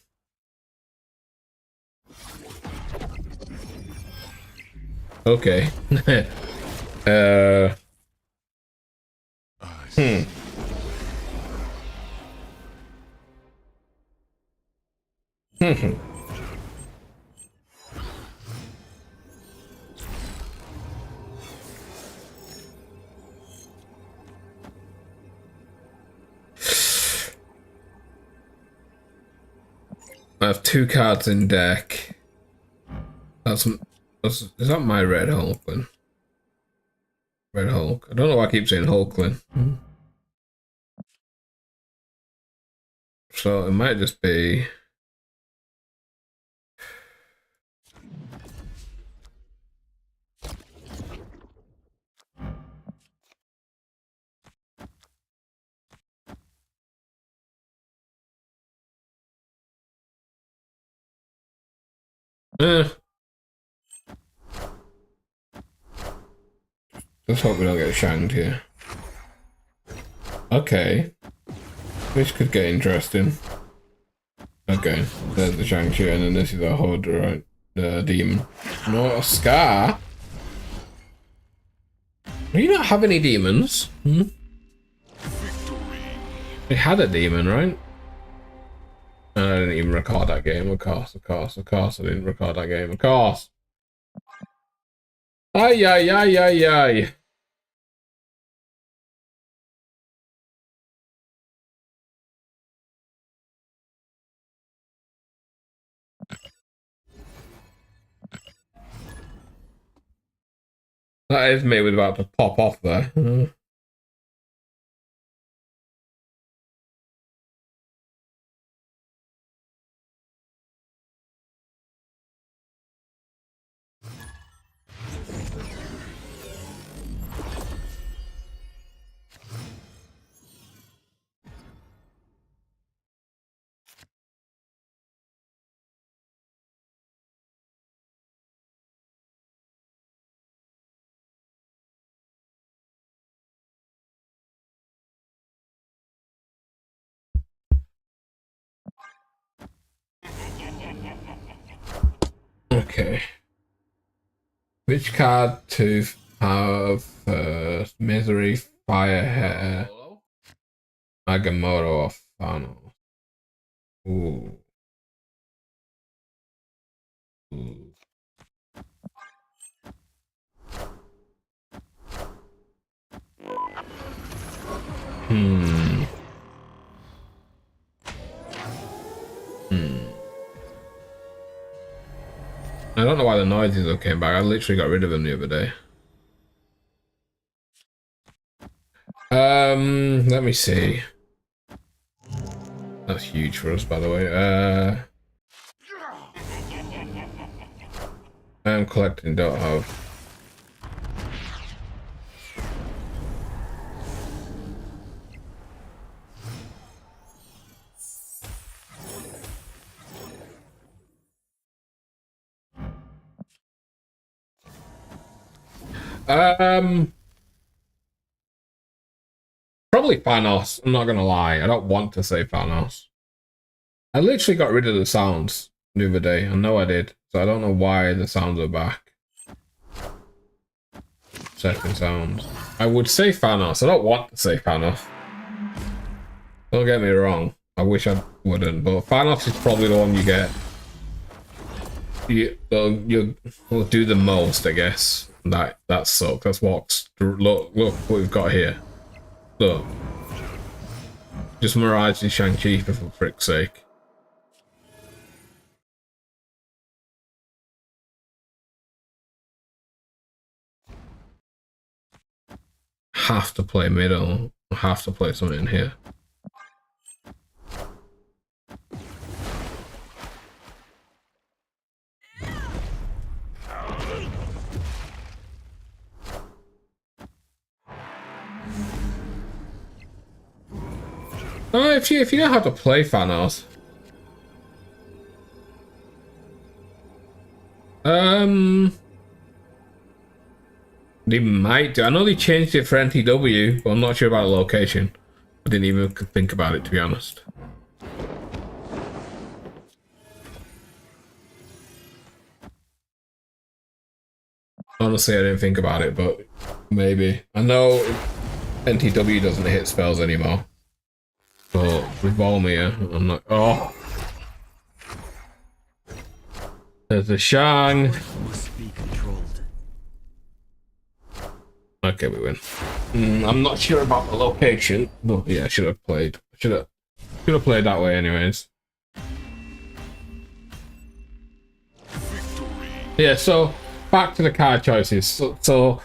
Okay. Hmm. I have 2 cards in deck. That's is that my Red Hulk then? Red Hulk. I don't know why I keep saying Hulkling. So it might just be. Let's hope we don't get shanked here. Okay. This could get interesting. Okay, there's the Shang-Chi, and then this is a HUD, right? The demon. No, a Scar? Do you not have any demons? We had a demon, right? I didn't even record that game, of course, I didn't record that game, of course. Ay, ay, ay, ay, ay. That is me was about to pop off there. Okay. Which card to have first? Misery, Firehair, Agamotto, or Thanos? Ooh. Ooh. Hmm. I don't know why the noises came back. I literally got rid of them the other day. Let me see. That's huge for us, by the way. I'm collecting, don't have. Probably Thanos. I'm not gonna lie. I don't want to say Thanos. I literally got rid of the sounds the other day. I know I did. So I don't know why the sounds are back. Second sounds. I would say Thanos. I don't want to say Thanos. Don't get me wrong. I wish I wouldn't. But Thanos is probably the one you get. You'll do the most, I guess. That sucks. That's what's... Look what we've got here. Look. Just Mirage the Shang-Chi for frick's sake. Have to play middle. Have to play something in here. Oh, if you know how to play Thanos. They might do. I know they changed it for NTW, but I'm not sure about the location. I didn't even think about it, to be honest. Honestly, I didn't think about it, but maybe. I know NTW doesn't hit spells anymore. But with Volmir, I'm not. Oh! There's a Shang. Must be controlled. Okay, we win. I'm not sure about the location, but yeah, I should have played. Should have played that way, anyways. Yeah. So back to the card choices. So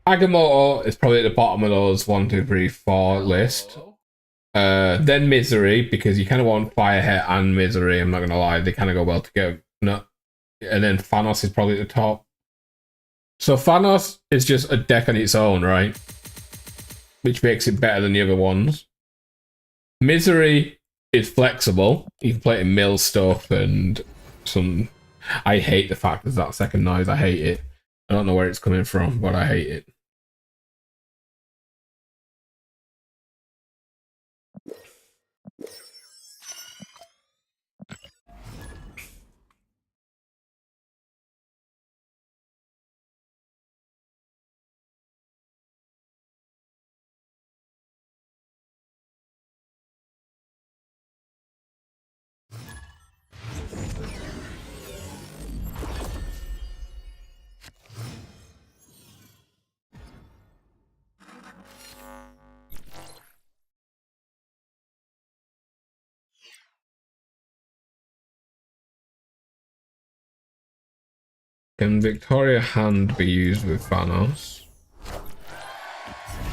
Agamotto is probably at the bottom of those 1, 2, 3, 4 list. Then Misery, because you kind of want Firehead and Misery. I'm not gonna lie, they kind of go well together. No, and then Thanos is probably at the top. So Thanos is just a deck on its own, right? Which makes it better than the other ones. Misery is flexible. You can play it in mill stuff and some. I hate the fact there's that second noise. I hate it. I don't know where it's coming from, but I hate it. Can Victoria Hand be used with Thanos?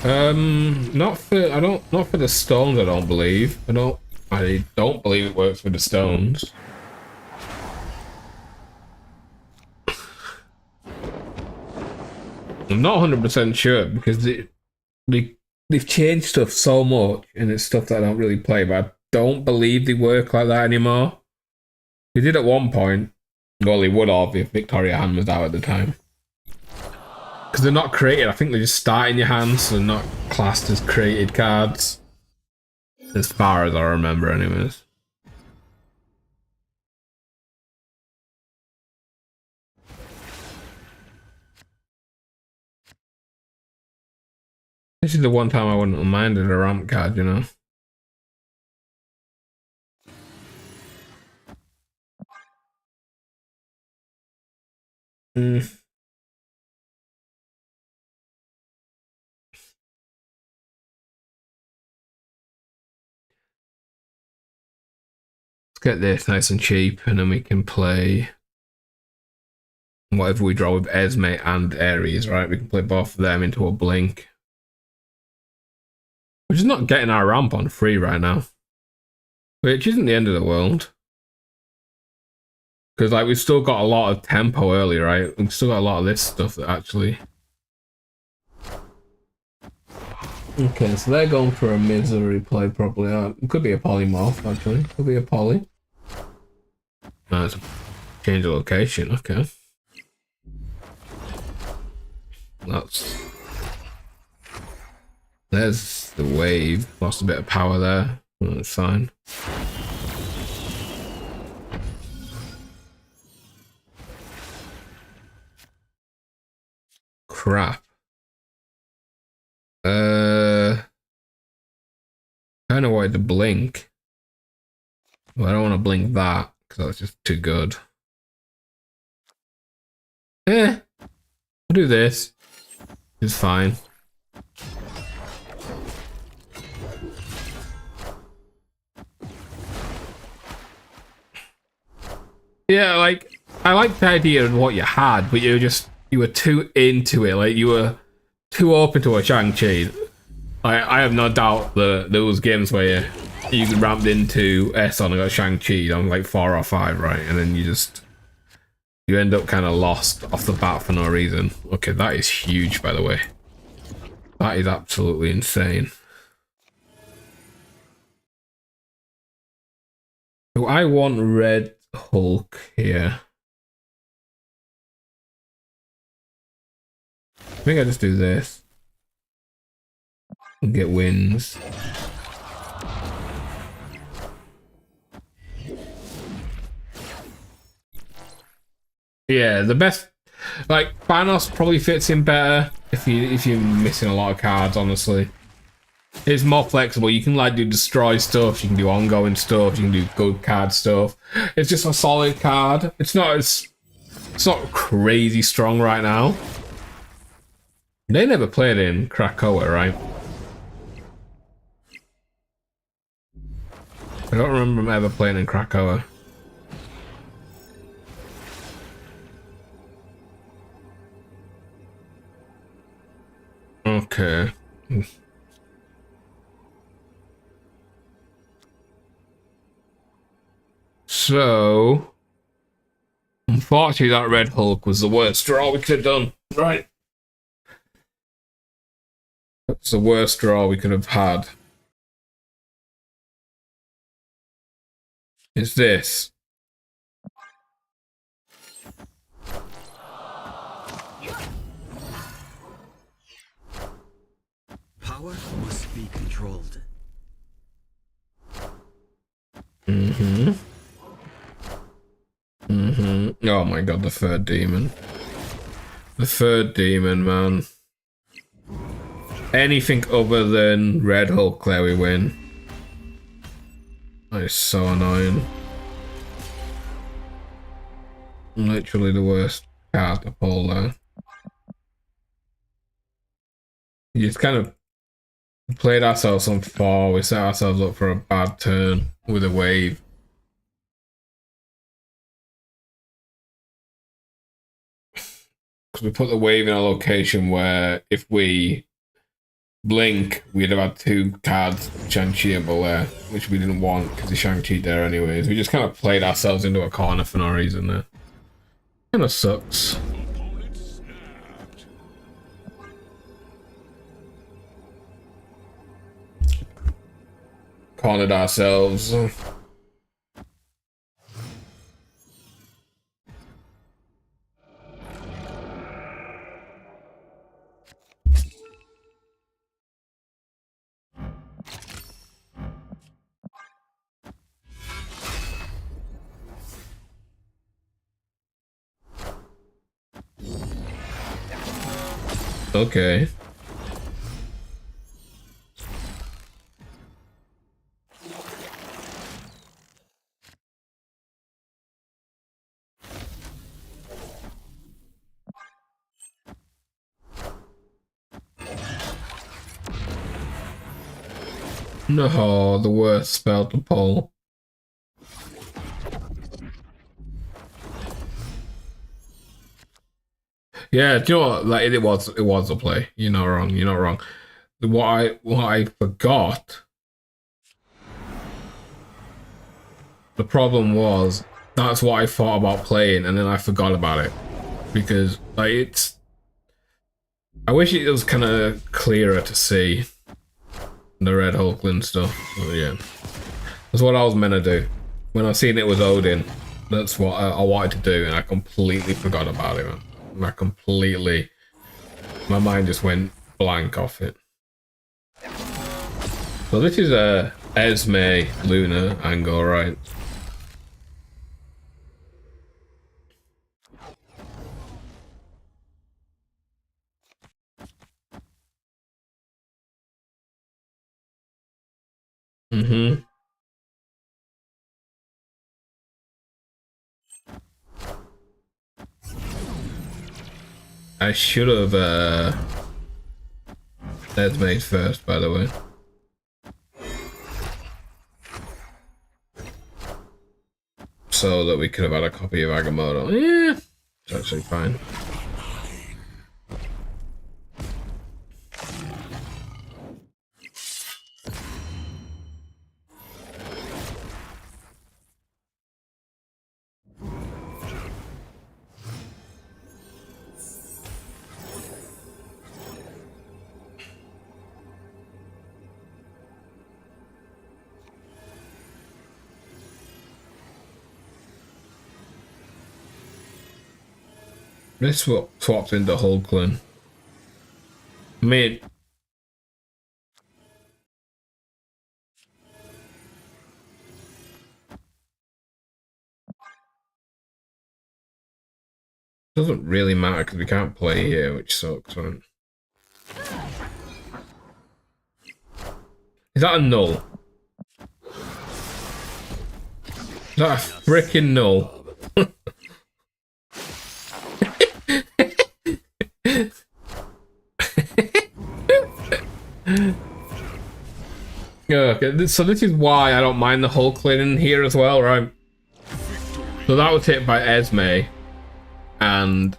Not for the stones, I don't believe. I don't believe it works with the stones. I'm not 100% sure because they've changed stuff so much and it's stuff that I don't really play, but I don't believe they work like that anymore. They did at one point. Well, they would have if Victoria Hand was out at the time. Because they're not created. I think they just start in your hands, so they're not classed as created cards. As far as I remember, anyways. This is the one time I wouldn't have minded a ramp card, you know? Let's get this nice and cheap, and then we can play whatever we draw with Esme and Ares, right? We can play both of them into a blink. We're just not getting our ramp on free right now. Which isn't the end of the world. Because like we've still got a lot of tempo early, right? We've still got a lot of this stuff that actually... Okay, so they're going for a Misery play probably. It could be a polymorph actually. Could be a poly. No, it's a change of location, okay. There's the wave. Lost a bit of power there. That's fine. crap. Kind of wanted to blink. Well, I don't want to blink that because that's just too good. I'll do this. It's fine. Yeah, like, I like the idea of what you had, but you were too into it. Like, you were too open to a Shang-Chi. I have no doubt that there was games where you ramped into Esson and got Shang-Chi on like 4 or 5, right? And then you end up kind of lost off the bat for no reason. Okay, that is huge, by the way. That is absolutely insane. Do I want Red Hulk here? I think I just do this. And get wins. Yeah, the best, like, Thanos probably fits in better if you're missing a lot of cards, honestly. It's more flexible. You can like do destroy stuff, you can do ongoing stuff, you can do good card stuff. It's just a solid card. It's not crazy strong right now. They never played in Krakoa, right? I don't remember them ever playing in Krakoa. Okay. So, unfortunately, that Red Hulk was the worst draw we could have done. Right. That's the worst draw we could have had. Is this. Power must be controlled. Oh my god, the third demon. The third demon, man. Anything other than Red Hulk, there we win. That is so annoying. Literally the worst card to pull there. You just kind of played ourselves on 4. We set ourselves up for a bad turn with a wave. Because we put the wave in a location where if we blink, we'd have had 2 cards, Shang-Chi and Belair, which we didn't want because the Shang-Chi there anyways. We just kind of played ourselves into a corner for no reason there. Kind of sucks. Cornered ourselves. Okay. No, the worst spell to pull. Yeah, do you know what? Like it was a play. You're not wrong. You're not wrong. What I forgot. The problem was that's what I thought about playing, and then I forgot about it because like it's. I wish it was kind of clearer to see the Red Hulkling stuff. But yeah, that's what I was meant to do. When I seen it was Odin, that's what I wanted to do, and I completely forgot about it, man. My mind just went blank off it. So this is a Esme Luna angle, right? Mm-hmm. I should have Esme first, by the way. So that we could have had a copy of Agamotto. Yeah, it's actually fine. This swapped into Hulkling. I mean, doesn't really matter because we can't play here, which sucks, right? Is that a null? Is that a freaking null? Okay, so this is why I don't mind the Hulkling in here as well, right? So that was hit by Esme, and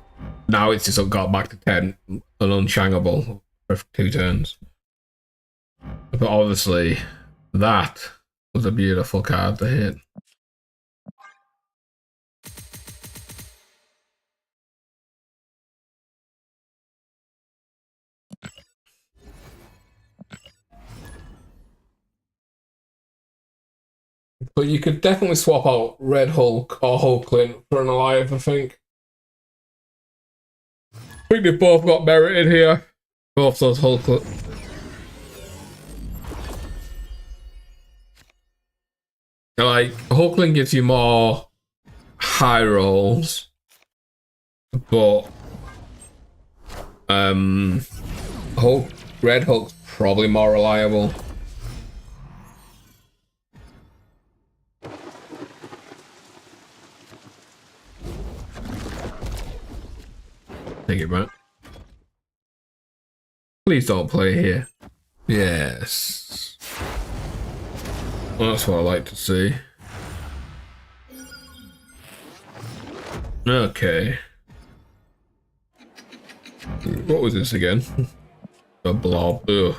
now it's just got back to 10, an unshangable for 2 turns. But obviously, that was a beautiful card to hit. But you could definitely swap out Red Hulk or Hulkling for an Alive, I think. I think they both got merited here. Both those Hulk. Like, Hulkling gives you more high rolls, but Red Hulk's probably more reliable. Take it back. Please don't play here. Yes. Well, that's what I like to see. Okay. What was this again? A blob. Ugh.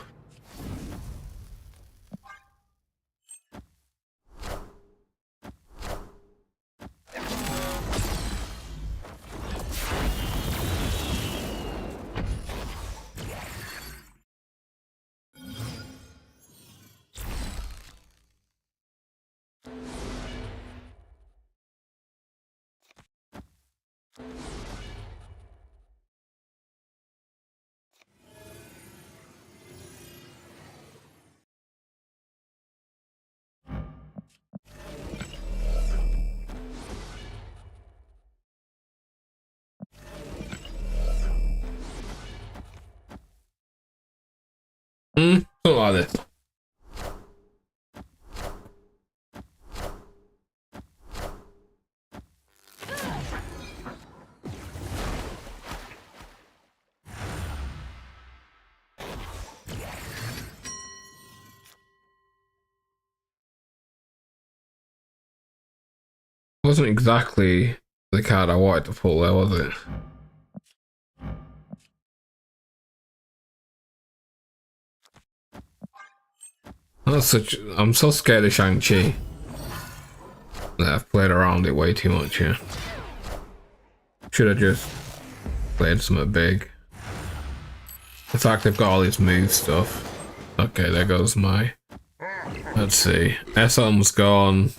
Something like this. Wasn't exactly the card I wanted to pull there, was it? I'm so scared of Shang-Chi that I've played around it way too much here. Should have just played something big. In fact, they've got all this move stuff. Okay, there goes my... Let's see. SLM's gone.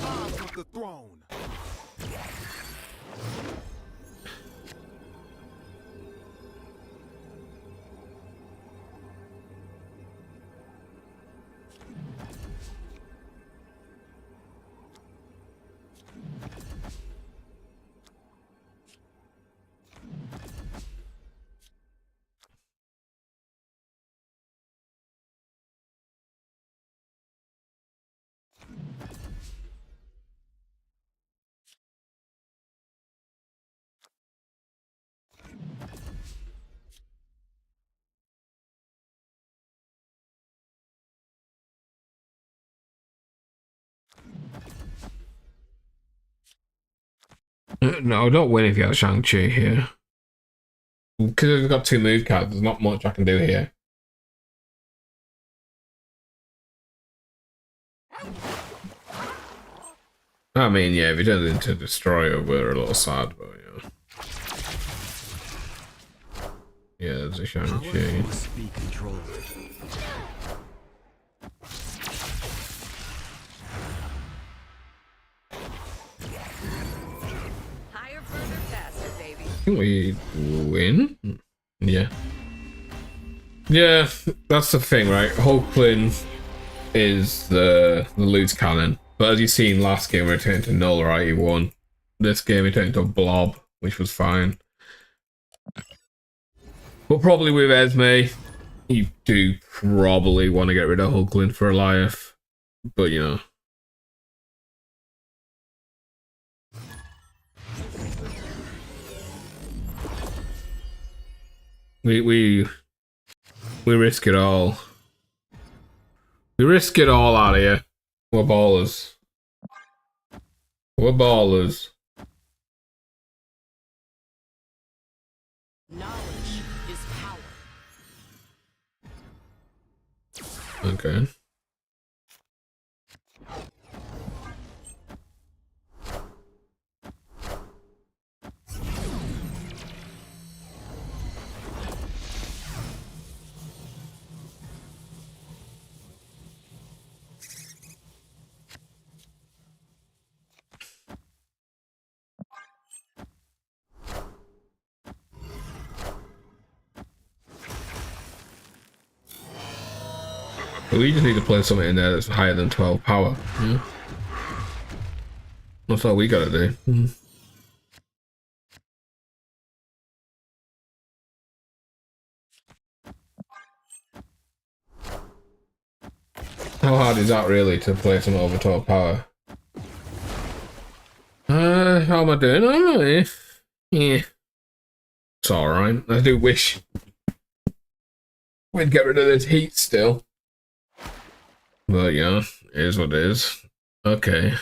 No, don't win if you have Shang-Chi here. Because I've got 2 move cards, there's not much I can do here. I mean, yeah, if he turns into Destroyer, we're a little sad, but yeah. Yeah, there's a Shang-Chi. Must be controlled. Higher, further, faster, baby. I think we win. Yeah. Yeah, that's the thing, right? Hulkling is the loose cannon. But as you've seen last game, we turned to null, right? He won. This game, he turned into a blob, which was fine. But probably with Esme, you do probably want to get rid of Hulkling for Eliath. But, you know. We risk it all. We risk it all out of here. We're ballers. We're ballers. Knowledge is power. Okay. But we just need to play something in there that's higher than 12 power. Yeah. That's all we gotta do. How hard is that really to play something over 12 power? How am I doing? Alright. Yeah. It's alright. I do wish we'd get rid of this heat still. But yeah, it is what it is. Okay.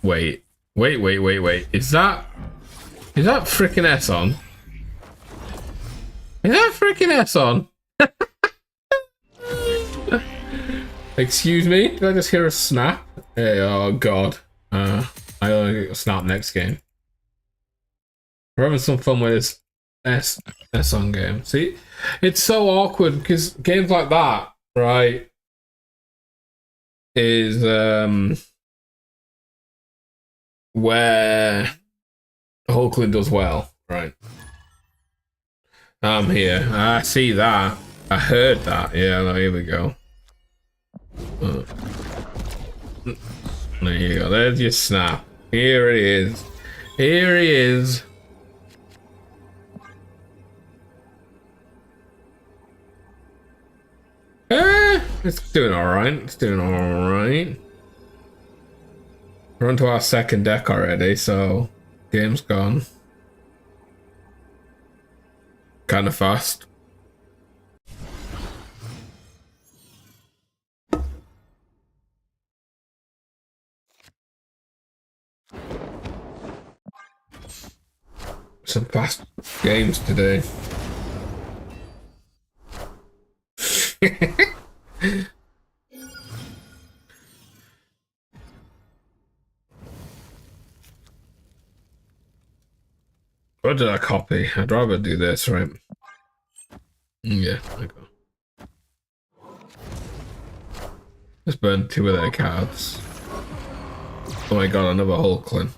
Wait. Is that freaking S on? Is that freaking S on? Excuse me? Did I just hear a snap? Hey, oh god. I only snap next game. We're having some fun with this S on game. See, it's so awkward because games like that, right, is where Hulkling does well, right? I'm here. I see that. I heard that. Yeah, no, here we go. There you go. There's your snap. Here it is. Here he is. It's doing alright. It's doing alright. We're on to our second deck already, so game's gone. Kind of fast. Some fast games today. What did I copy? I'd rather do this, right? Yeah, I go. Let's burn 2 of their cards. Oh my god, another Hulkling.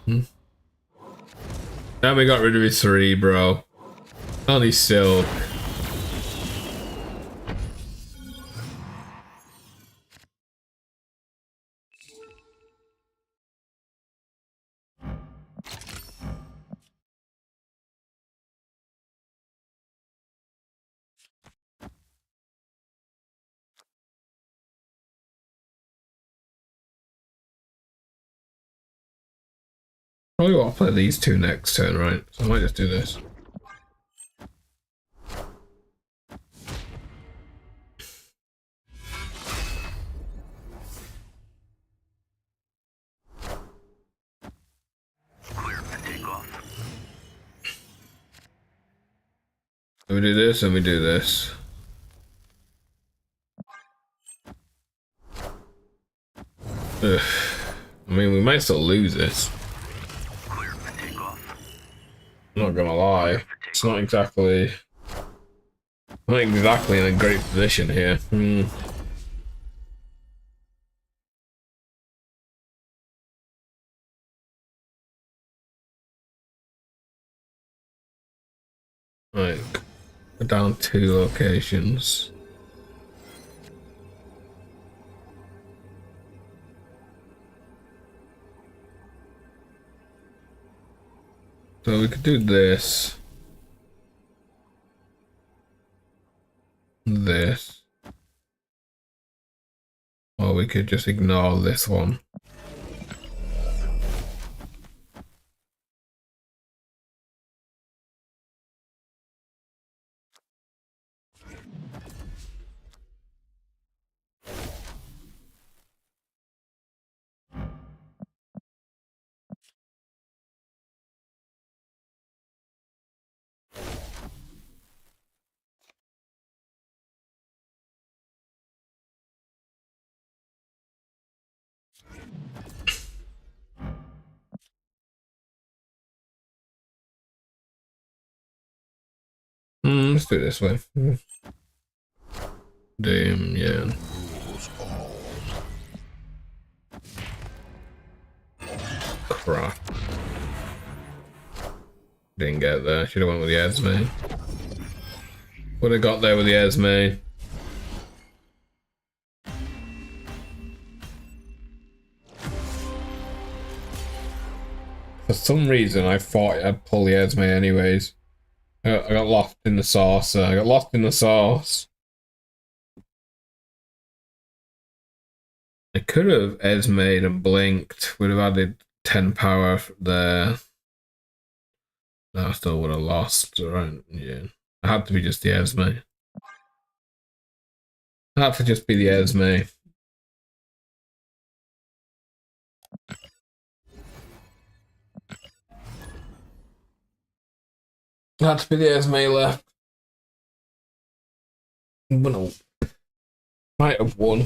And we got rid of his 3, bro. Only Silk. Probably want to play these 2 next turn, right? So I might just do this. We do this and we do this. Ugh. I mean, we might still lose this. Clear for takeoff. I'm not gonna lie. It's not exactly in a great position here. Like, we're down 2 locations. So we could do this. This. Or we could just ignore this one. Let's do it this way. Damn, yeah. Crap. Didn't get there. Should have went with the Esme. Would have got there with the Esme. For some reason, I thought I'd pull the Esme anyways. I got lost in the sauce. I got lost in the sauce. I could have Esme'd and blinked. Would have added 10 power there. I still would have lost, right? Yeah. It had to be just the Esme. It had to just be the Esme. It had to be the Esme left. But no. Might have won.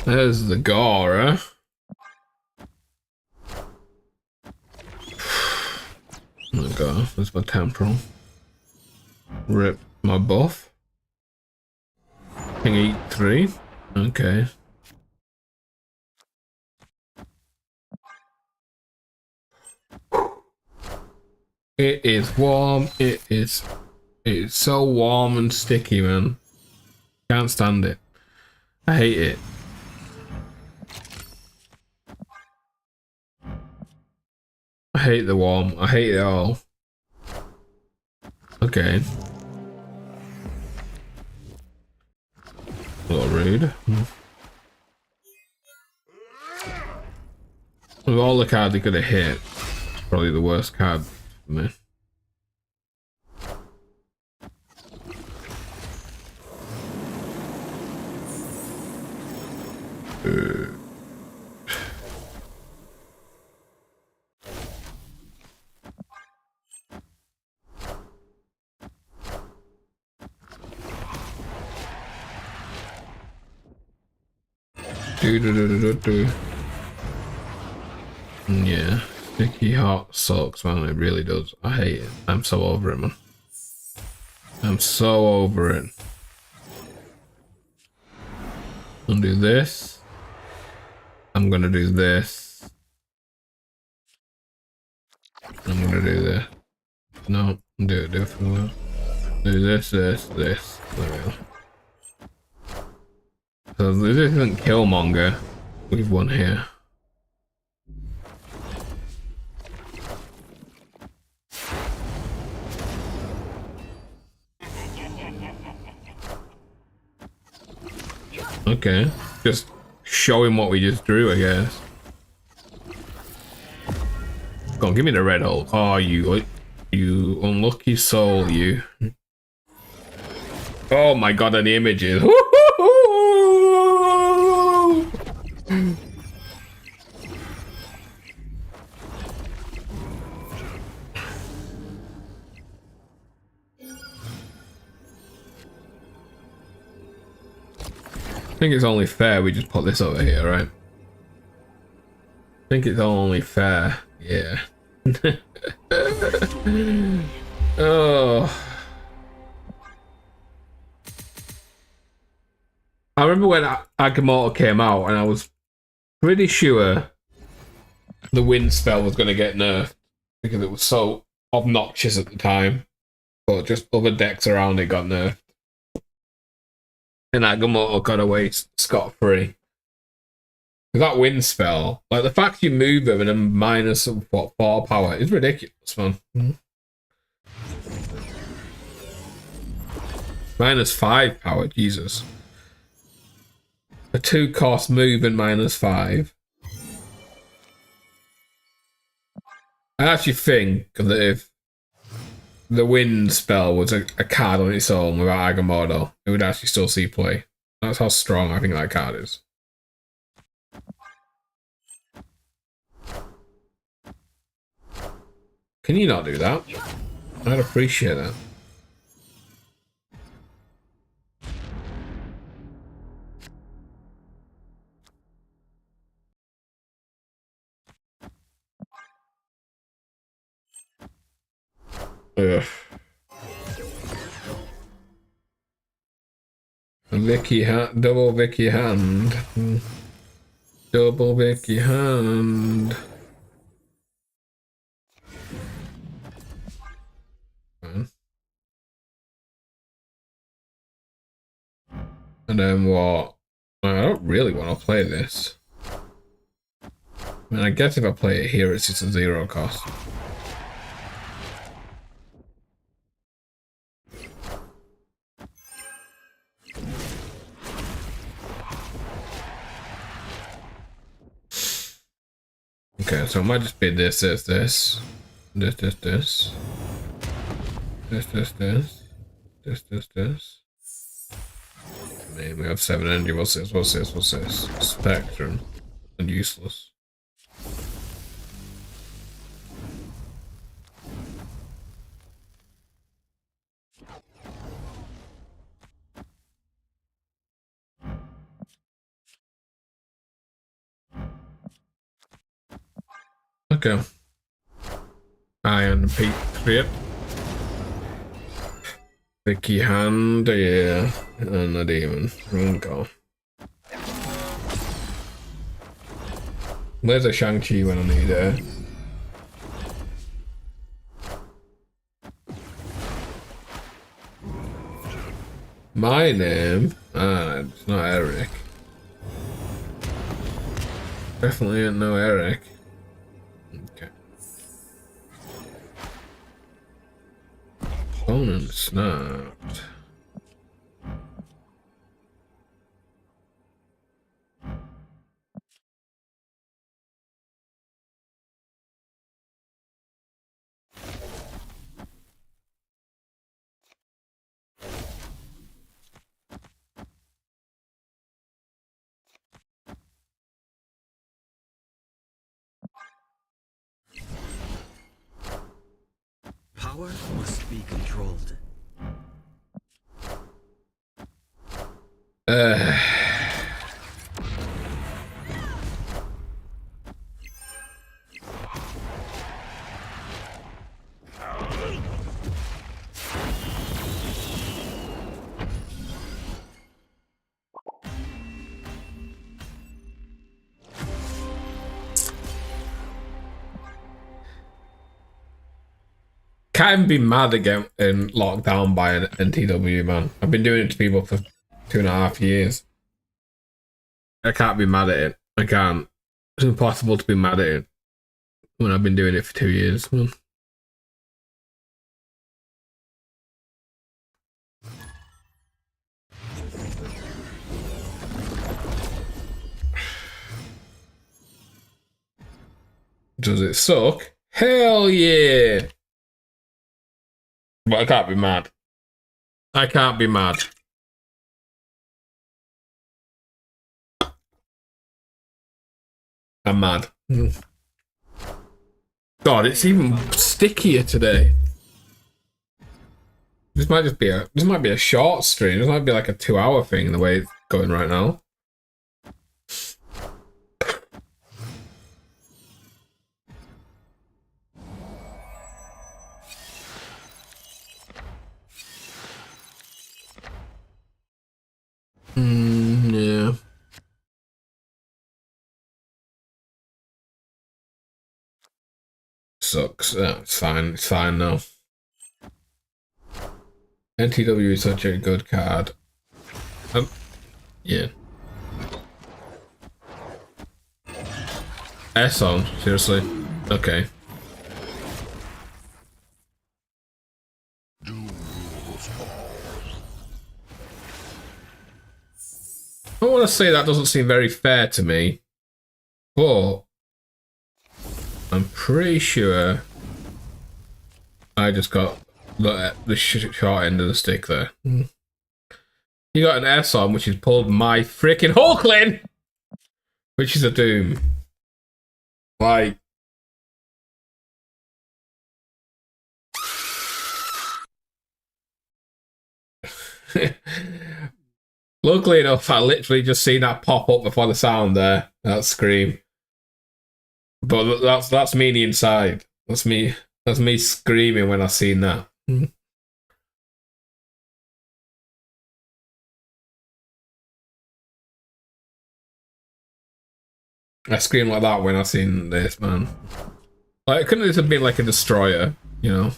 There's the Gara. Oh god, there's my temporal. Rip my buff. King eat 3. Okay. It is warm. It's so warm and sticky, man. Can't stand it. I hate it. I hate the warm. I hate it all. Okay. A little rude. Of all the cards he could have hit, it's probably the worst card for me. Yeah, sticky hot sucks, man. It really does. I hate it. I'm so over it, man. I'm so over it. I'll do this. I'm gonna do this. I'm gonna do this. No, do it differently. Do this. There we go. So this isn't Killmonger. We've won here. Okay, just show him what we just drew, I guess. Go on, give me the red hole. Oh, you unlucky soul, you. Oh my god, and the images. I think it's only fair we just put this over here, right? I think it's only fair, yeah. Oh. I remember when Agamotto came out and I was pretty sure the wind spell was going to get nerfed because it was so obnoxious at the time. But just other decks around it got nerfed. And Agamotto got away scot-free. That wind spell, like the fact you move them and a minus of what 4 power is ridiculous, man. Minus 5 power, Jesus. A 2-cost move and minus 5. I actually think that if the wind spell was a card on its own without Agamotto, it would actually still see play. That's how strong I think that card is. Can you not do that? I'd appreciate that. Ugh. Vicky hand, double Vicky hand. Double Vicky hand. And then what? I don't really want to play this. I mean, I guess if I play it here, it's just a 0 cost. Okay, so it might just be this. This. Man, we have 7 energy. What's this? Spectrum. And useless. Okay. Iron Patriot. Vicky hand, yeah. And a demon. Okay. Where's a Shang-Chi when I need her? My name? Ah, it's not Eric. Definitely ain't no Eric. Okay. Opponent snapped. Power must be controlled. Can't be mad again and locked down by an NTW, man. I've been doing it to people for 2.5 years. I can't be mad at it. I can't. It's impossible to be mad at it when I've been doing it for 2 years, man. Does it suck? Hell yeah! But I can't be mad. I can't be mad. I'm mad. God, it's even stickier today. This might be a short stream. This might be like a 2-hour thing the way it's going right now. Yeah. Sucks. It's fine. It's fine now. NTW is such a good card. Yeah. S on, seriously. Okay. I want to say that doesn't seem very fair to me, but I'm pretty sure I just got the short end of the stick there. You got an S on, which has pulled my freaking Hulkling, which is a Doom. Like, luckily enough, I literally just seen that pop up before the sound there. That scream. But that's me inside. That's me screaming when I seen that. I screamed like that when I seen this, man. Like, couldn't this have been like a destroyer, you know?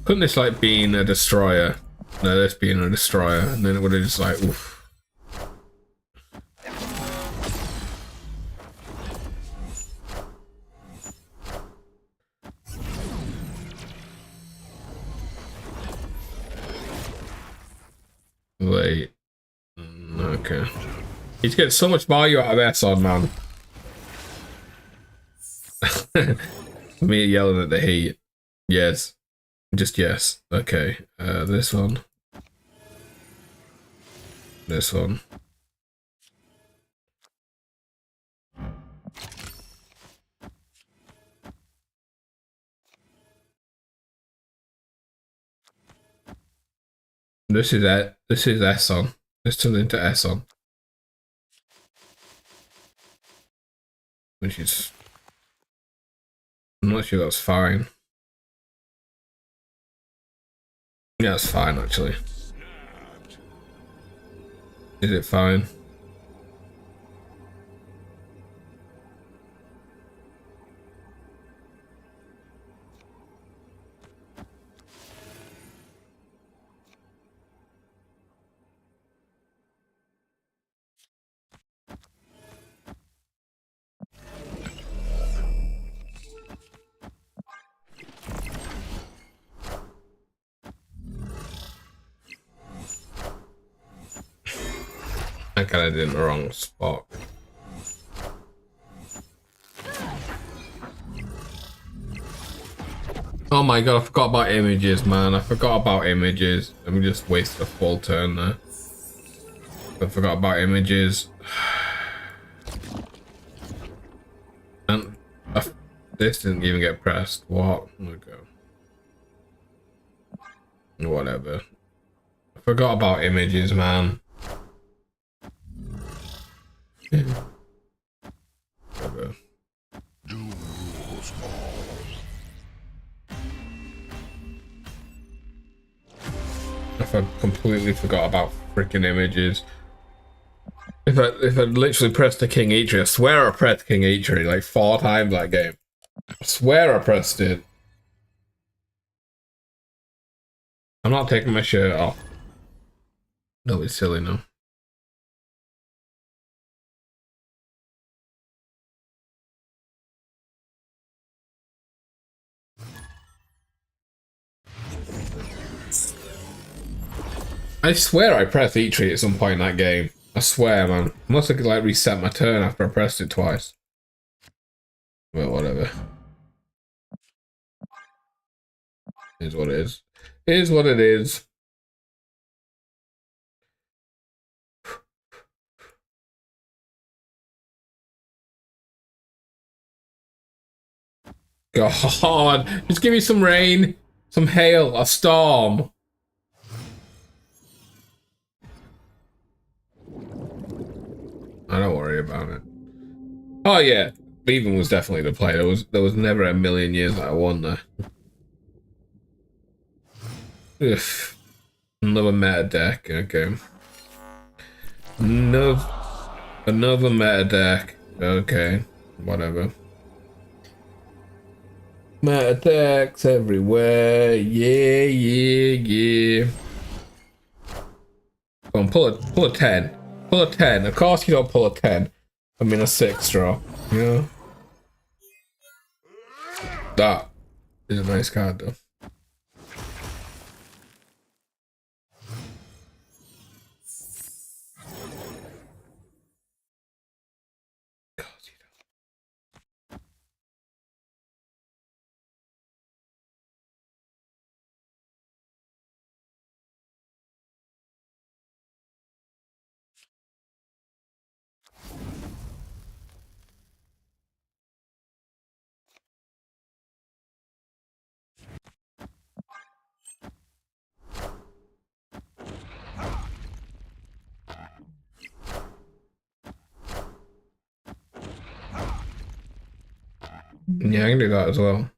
Couldn't this like been a destroyer? No, this being a destroyer, and then it would have just like, oof. Wait. Okay. He's getting so much value out of S-on, man. Me yelling at the heat. Yes. Just yes. Okay. This one. This one. This is it. This is S-on. This turned into S-on. Which is... I'm not sure that's fine. Yeah, it's fine, actually. Is it fine? I kind of did in the wrong spot. Oh my god, I forgot about images, man. I forgot about images. Let me just waste a full turn there. I forgot about images. And this didn't even get pressed. What? Okay. Whatever. I forgot about images, man. Whatever. I completely forgot about freaking images. If I literally pressed the King Eitri, I swear I pressed King Eitri like 4 times that game. I swear I pressed it. I'm not taking my shirt off. Don't be silly now. I swear I pressed Eitri at some point in that game. I swear, man. Unless I could like reset my turn after I pressed it twice. Well, whatever. It is what it is. It is what it is. God, just give me some rain, some hail, a storm. I don't worry about it. Oh yeah, Beaven was definitely the play. There was never a million years that I won there. Ugh. Another meta deck, okay. Another meta deck. Okay, whatever. Meta decks everywhere. Yeah, yeah, yeah. Go on, pull a 10. Pull a 10. Of course you don't pull a 10. I mean a 6 draw. Yeah. That is a nice card though. Yeah, I can do that as well.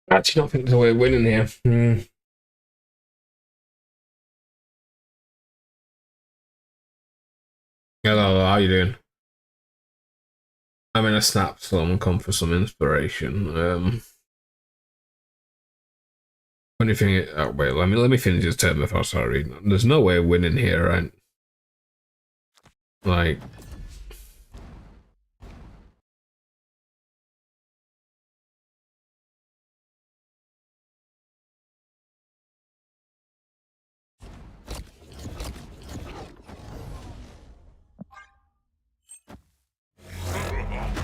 I actually don't think there's a way of winning here. Hello, how you doing? I'm in a snap slum and come for some inspiration. Funny thing is, oh wait, let me finish this turn before I start reading. There's no way of winning here, right? Like,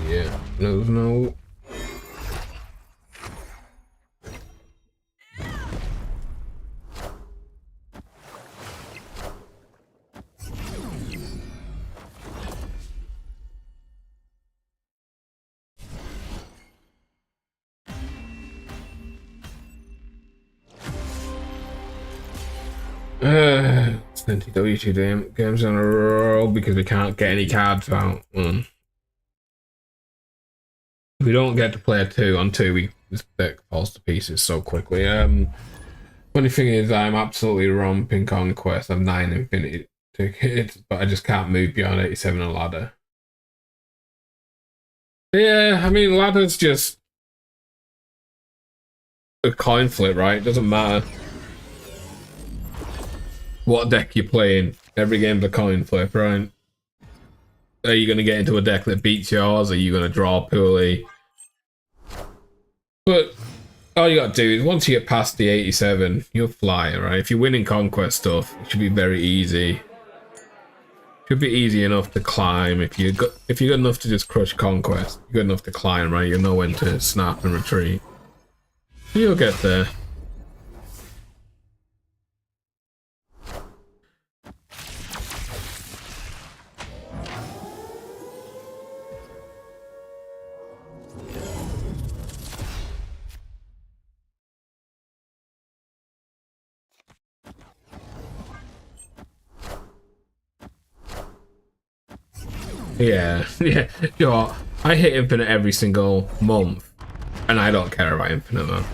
yeah, there's no. It's 22 games in a row because we can't get any cards out. We don't get to play a 2 on 2. This deck falls to pieces so quickly. Funny thing is, I'm absolutely romping Conquest. I'm 9 Infinity tickets, but I just can't move beyond 87 a ladder. Yeah, I mean, ladder's just a coin flip, right? It doesn't matter what deck you're playing. Every game's a coin flip, right? Are you going to get into a deck that beats yours? Are you going to draw poorly? But all you got to do is once you get past the 87, you'll fly, right? If you're winning Conquest stuff, it should be very easy. Should be easy enough to climb. If you're good enough to just crush Conquest, you're good enough to climb, right? You'll know when to snap and retreat. You'll get there. Yeah, yeah. You know what? I hit infinite every single month, and I don't care about infinite, man.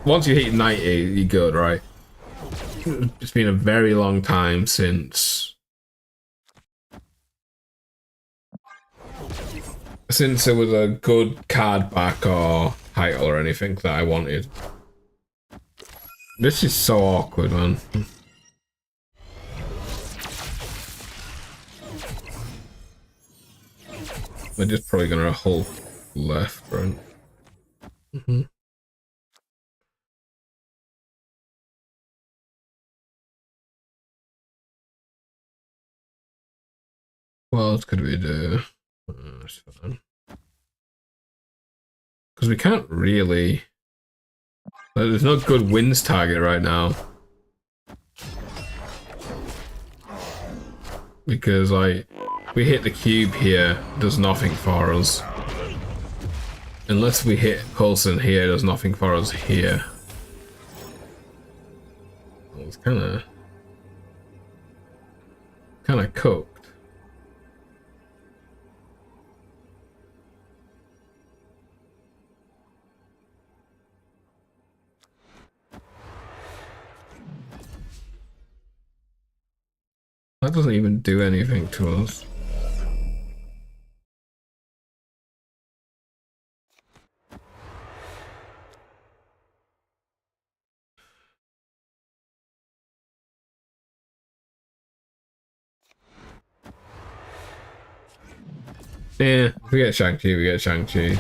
Once you hit 90, you're good, right? It's been a very long time since there was a good card back or title or anything that I wanted. This is so awkward, man. We're just probably gonna hold left, right? What else could we do? That's fine. Because we can't really... There's no good wins target right now. Because, like, we hit the cube here, does nothing for us. Unless we hit Coulson here, does nothing for us here. Well, it's kind of cooked. That doesn't even do anything to us. Yeah, we get Shang-Chi, we get Shang-Chi.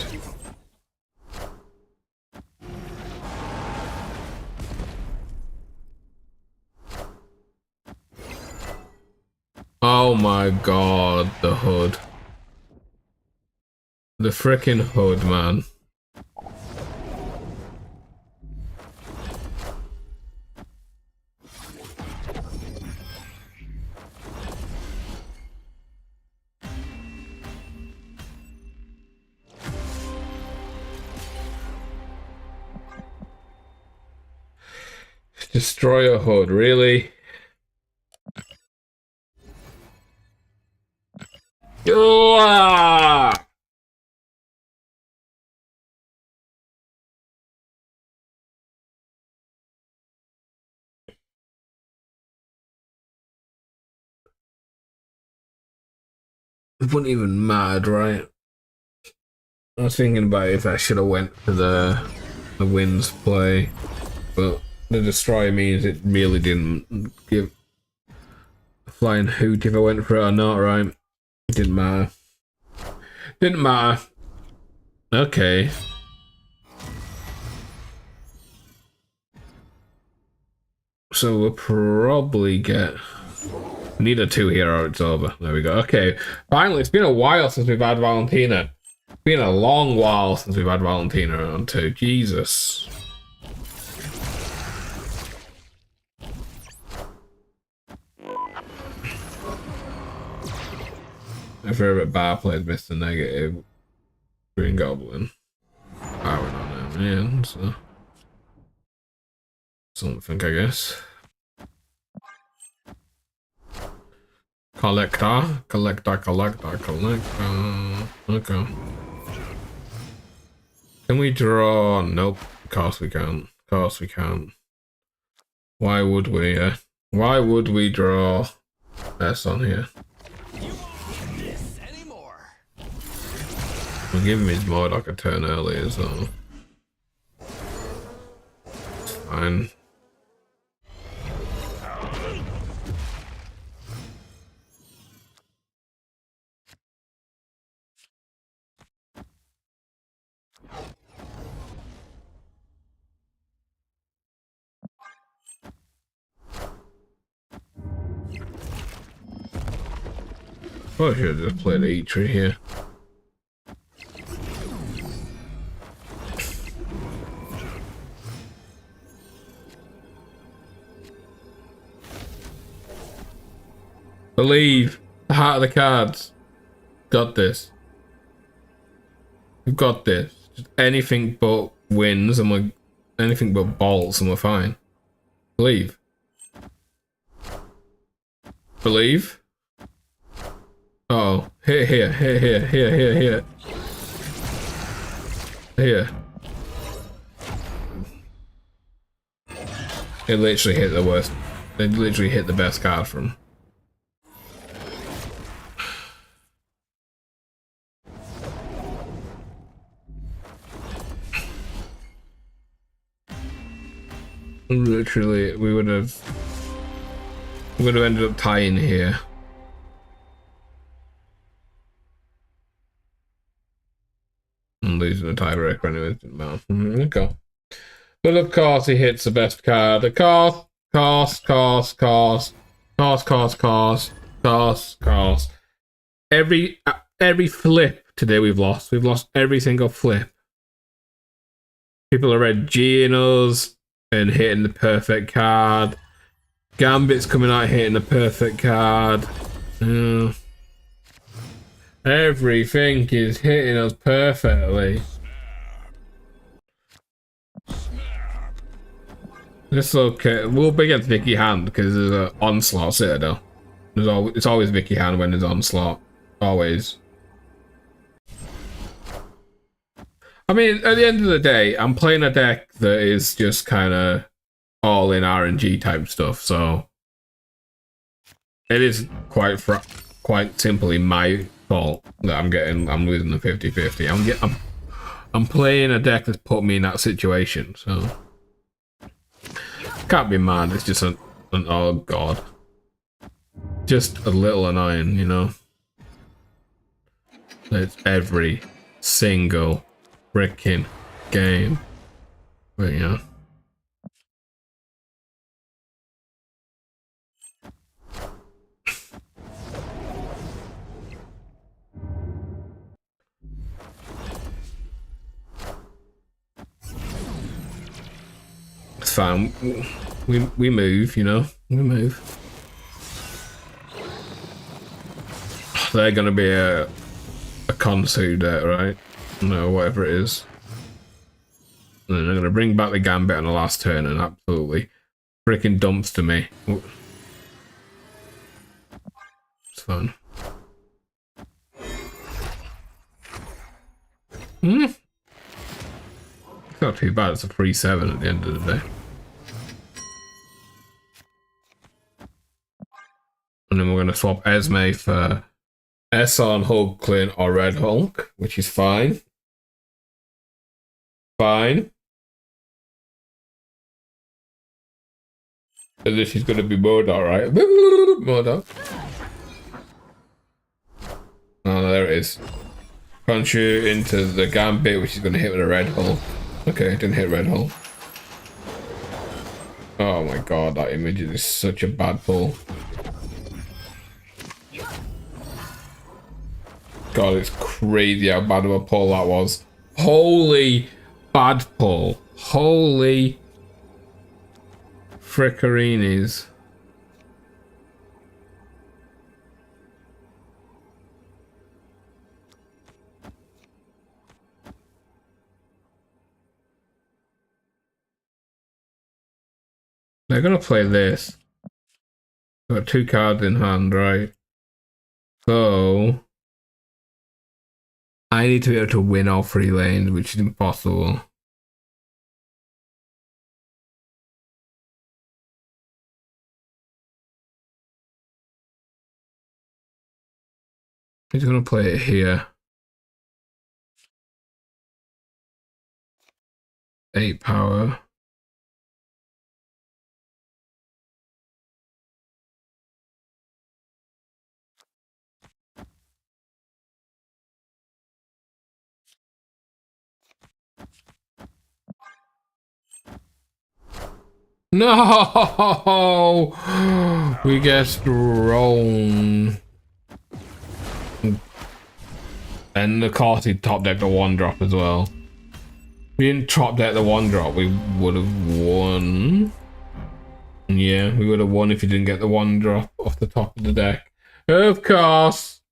Oh my god, the hood. The frickin' hood, man. Destroy a hood, really? Ah! It wouldn't even mad, right? I was thinking about if I should have went for the winds play, but the destroy means it really didn't give a flying hoot if I went for it or not, right? It didn't matter. Didn't matter. Okay. So we'll probably get... Need a 2 here or it's over. There we go. Okay. Finally, it's been a while since we've had Valentina. It's been a long while since we've had Valentina on 2. Jesus. My favorite bar played Mr. Negative. Green Goblin. I went on him, man, so... Something, I guess. Collector. Okay. Can we draw? Nope. Of course we can't. Of course we can't. Why would we? Why would we draw S on here? You won't get this anymore. We'll give him his Modok a turn earlier, so... It's fine. Probably should have just played Eitri here. Believe. The heart of the cards. Got this. We've got this. Just anything but wins and we're... Anything but balls and we're fine. Believe. Believe. Oh, here. Here. It literally hit the worst. It literally hit the best card from. Literally, we would have ended up tying here. And losing a tiebreaker anyway, didn't matter. Okay. But of course he hits the best card. Of course. Every flip today we've lost. We've lost every single flip. People are red G-ing us and hitting the perfect card. Gambit's coming out hitting the perfect card. Everything is hitting us perfectly. This okay. We'll be against Vicky Hand because there's an onslaught citadel. It's always Vicky Hand when there's onslaught. Always. I mean, at the end of the day, I'm playing a deck that is just kind of all in RNG type stuff, so it is quite simply my fault that I'm losing the 50-50. I'm playing a deck that's put me in that situation, so can't be mad. It's just an oh god, just a little annoying, you know. It's every single freaking game, but yeah. It's fine. We move, you know. We move. They're gonna be a Konsu deck, right? No, whatever it is. And then I'm gonna bring back the Gambit on the last turn and absolutely freaking dumpster me. It's fun. It's not too bad. It's a 3-7 at the end of the day. And then we're going to swap Esme for Esson, Hulkling, or Red Hulk, which is fine. Fine. And this is going to be Modok, right? Modok. Oh, there it is. Punch you into the Gambit, which is going to hit with a Red Hulk. Okay, it didn't hit Red Hulk. Oh my god, that image is such a bad pull. God, it's crazy how bad of a pull that was. Holy bad pull. Holy frickerinis. They're gonna play this. Got 2 cards in hand, right? So I need to be able to win all 3 lanes, which is impossible. He's gonna play it here. 8 power. No, we get thrown. And the course he top deck the 1-drop as well. If we didn't top deck the 1-drop, we would have won. Yeah, we would have won if you didn't get the 1-drop off the top of the deck. Of course.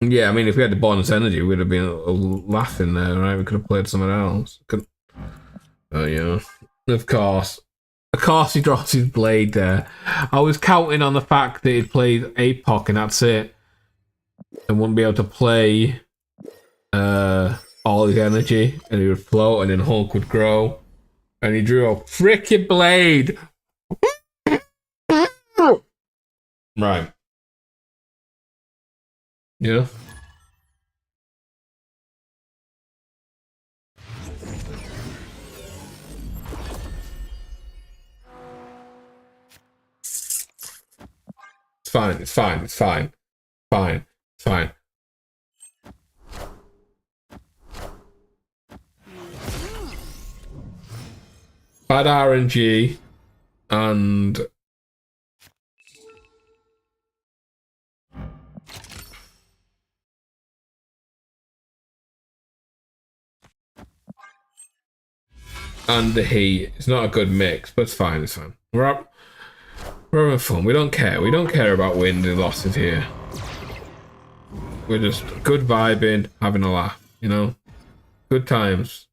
Yeah, I mean, if we had the bonus energy, we'd have been laughing there, right? We could have played someone else. Oh, yeah. Of course, he drops his blade there. I was counting on the fact that he'd played APOC and that's it. And wouldn't be able to play all his energy. And he would float and then Hulk would grow. And he drew a freaking blade. Right. Yeah. It's fine. Bad RNG and the heat. It's not a good mix, but it's fine. We're having fun. We don't care about wins and losses here. We're just good vibing, having a laugh, you know? Good times.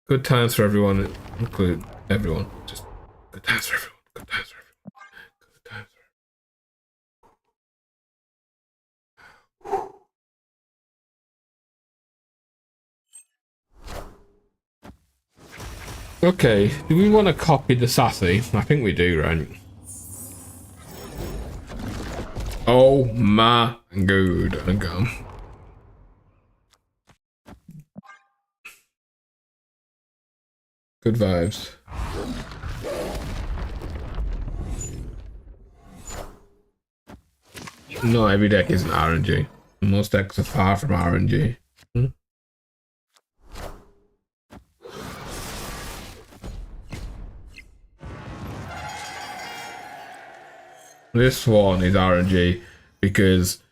Good times for everyone, include everyone. Just good times for everyone. Good times for everyone. Good times for everyone. Okay, do we want to copy the Sassy? I think we do, right? Oh my god. Okay. Good vibes. No, every deck isn't RNG. Most decks are far from RNG. This one is RNG because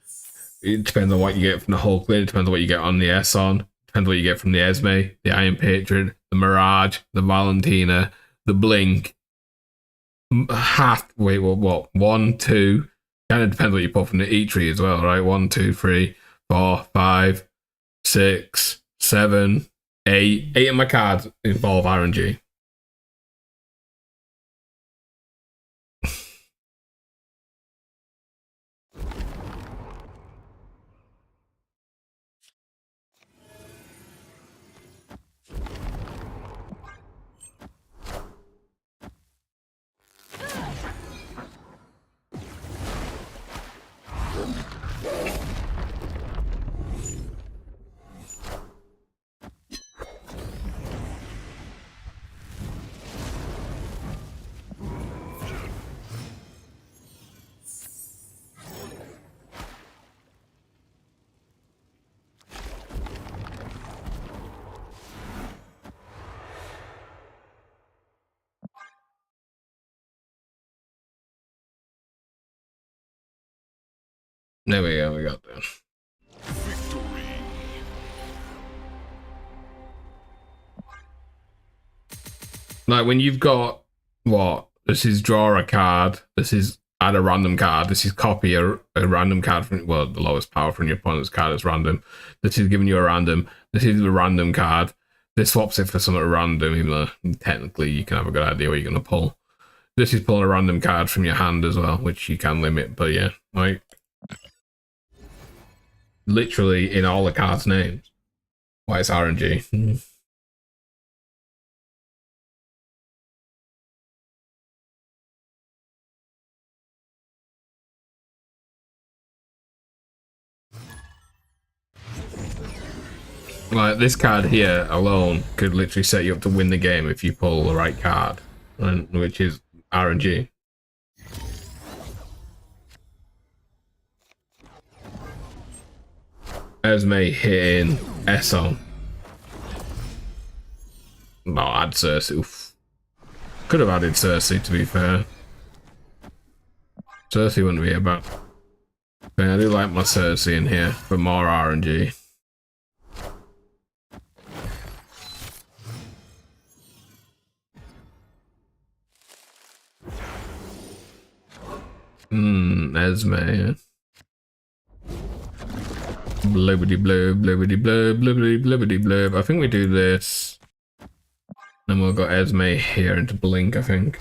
it depends on what you get from the Hulk. It depends on what you get on the Esson. Depends what you get from the Esme, the Iron Patron, the Mirage, the Valentina, the Blink. Wait, what? 1, 2. Kind of depends what you put from the E-tree as well, right? 1, 2, 3, 4, 5, 6, 7, 8. 8 of my cards involve RNG. There we go, we got that. Like when you've got what? This is draw a card, this is add a random card, this is copy a random card from, well, the lowest power from your opponent's card is random. This is giving you a random, this is a random card. This swaps it for something random, even though technically you can have a good idea what you're gonna pull. This is pulling a random card from your hand as well, which you can limit, but yeah, like literally in all the cards' names. Why it's RNG. Like this card here alone could literally set you up to win the game if you pull the right card, which is RNG. Esme hitting Esson. No, add Cersei. Oof. Could have added Cersei, to be fair. Cersei wouldn't be a bad. But I do like my Cersei in here for more RNG. Esme. Blibbity blub, blibbity blub, blibbity blibbity blub. I think we do this. Then we'll go Esme here into Blink, I think.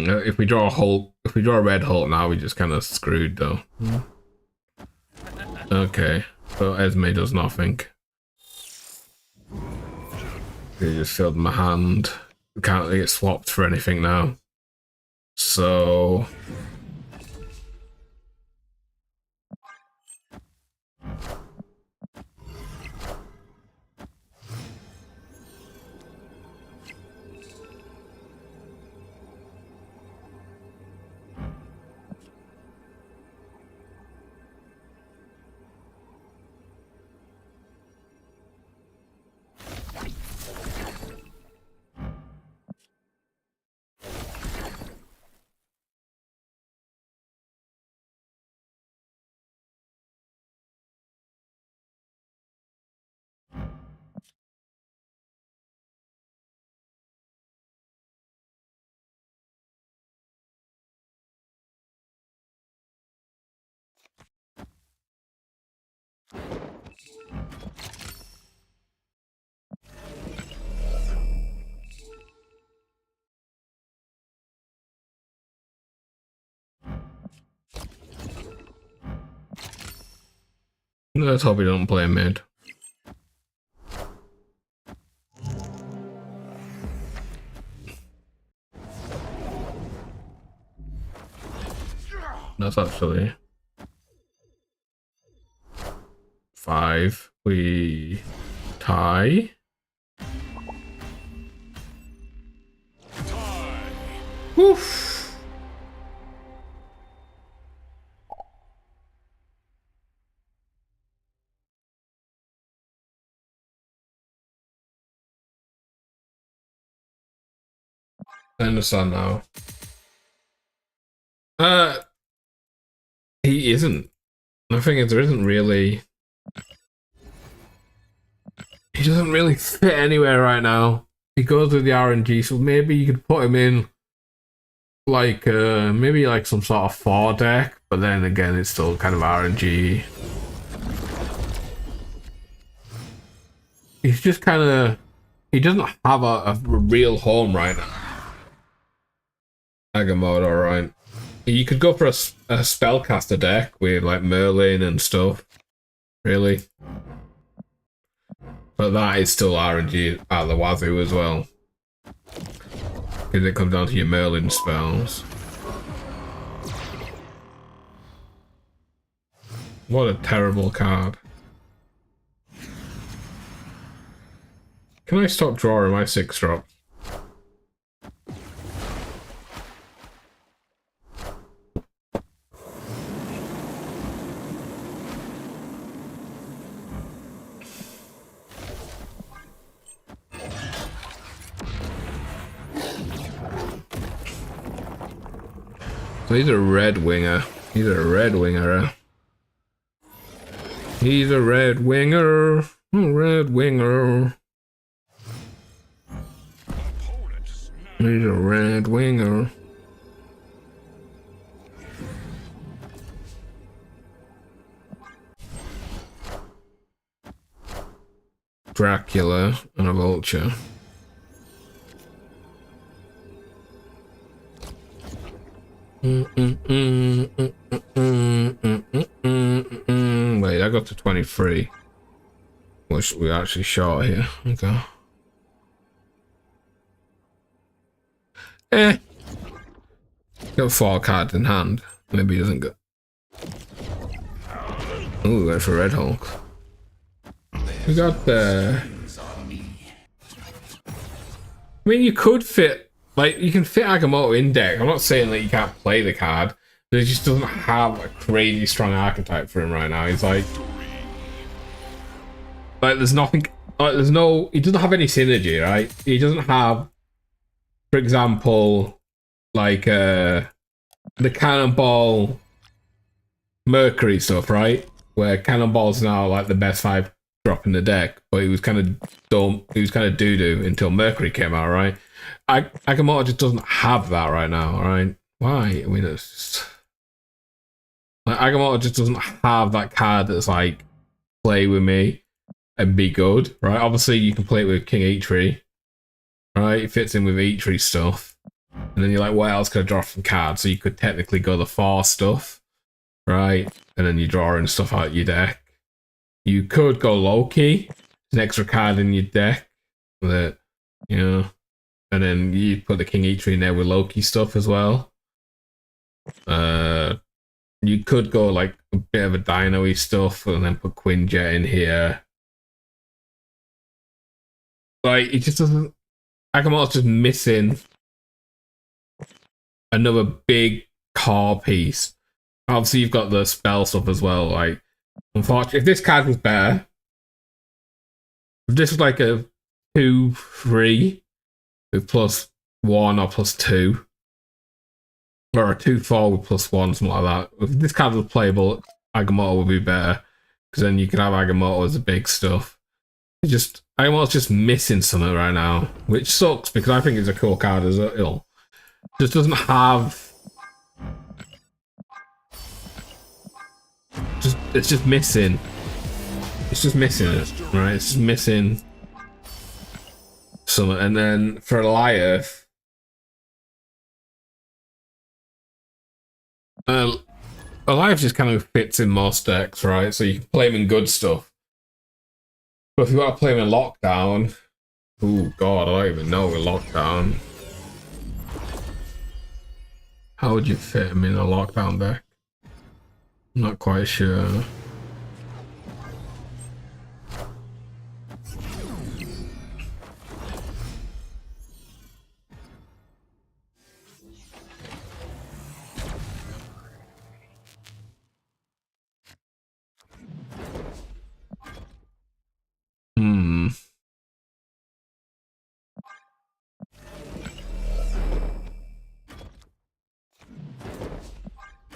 If we draw a Hulk, if we draw a red Hulk now, we just kind of screwed though. Okay, so Esme does nothing. They just filled my hand. Can't get swapped for anything now. So let's hope he don't play mid. That's actually 5. We tie. Woof. I understand now. He isn't. The thing is, there isn't really. He doesn't really fit anywhere right now. He goes with the RNG, so maybe you could put him in like maybe like some sort of 4 deck, but then again it's still kind of RNG. He's just kind of, he doesn't have a real home right now. Agamotto, alright. You could go for a spellcaster deck with like Merlin and stuff, really. But that is still RNG at the wazoo as well. Because it comes down to your Merlin spells. What a terrible card. Can I stop drawing my 6-drop? So he's a red winger. He's a red winger. He's a red winger. Red winger. He's a red winger. Dracula and a vulture. Wait, I got to 23. We're actually short here. Okay. Got 4 cards in hand. Maybe he doesn't go. Ooh, went for Red Hulk. We got the. I mean, you could fit. Like, you can fit Agamotto in deck. I'm not saying that you can't play the card, but it just doesn't have a crazy strong archetype for him right now. He's like there's nothing, like, there's no, he doesn't have any synergy, right? He doesn't have, for example, like, the Cannonball Mercury stuff, right? Where Cannonball's now, like, the best 5 drop in the deck, but he was kind of dumb. He was kind of doo-doo until Mercury came out, right? Agamotto just doesn't have that right now, right? Why? I mean, it's just... Like, Agamotto just doesn't have that card that's like, play with me and be good, right? Obviously, you can play it with King Eitri, right? It fits in with Eitri stuff. And then you're like, what else could I draw from cards? So you could technically go the 4 stuff, right? And then you draw in stuff out of your deck. You could go Loki, an extra card in your deck that, you know, and then you put the King Eitri in there with Loki stuff as well. You could go like a bit of a dino-y stuff and then put Quinjet in here. Like, it just doesn't... Agamotto's just missing another big car piece. Obviously, you've got the spell stuff as well. Like, unfortunately, if this card was better, if this was like a 2-3 with +1 or +2, or a 2-4 with +1, something like that. If this card was playable, Agamotto would be better, because then you could have Agamotto as the big stuff. Agamotto's just missing something right now, which sucks because I think it's a cool card as well. Just doesn't have. It's just missing. It's just missing it, right? It's just missing something. And then for Goliath, Goliath just kind of fits in most decks, right? So you can play him in good stuff. But if you want to play him in Lockdown, oh god, I don't even know with Lockdown. How would you fit him in a Lockdown deck? I'm not quite sure.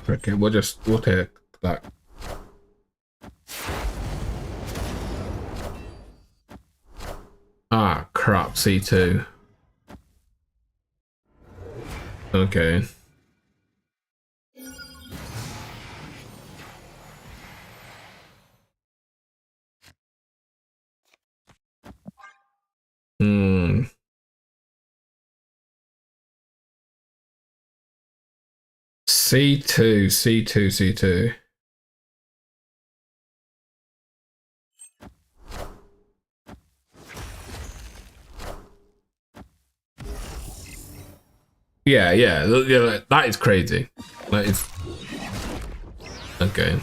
Okay, we'll take that. Ah, crap, C2. Okay. C2. Yeah, that is crazy. That is... Okay.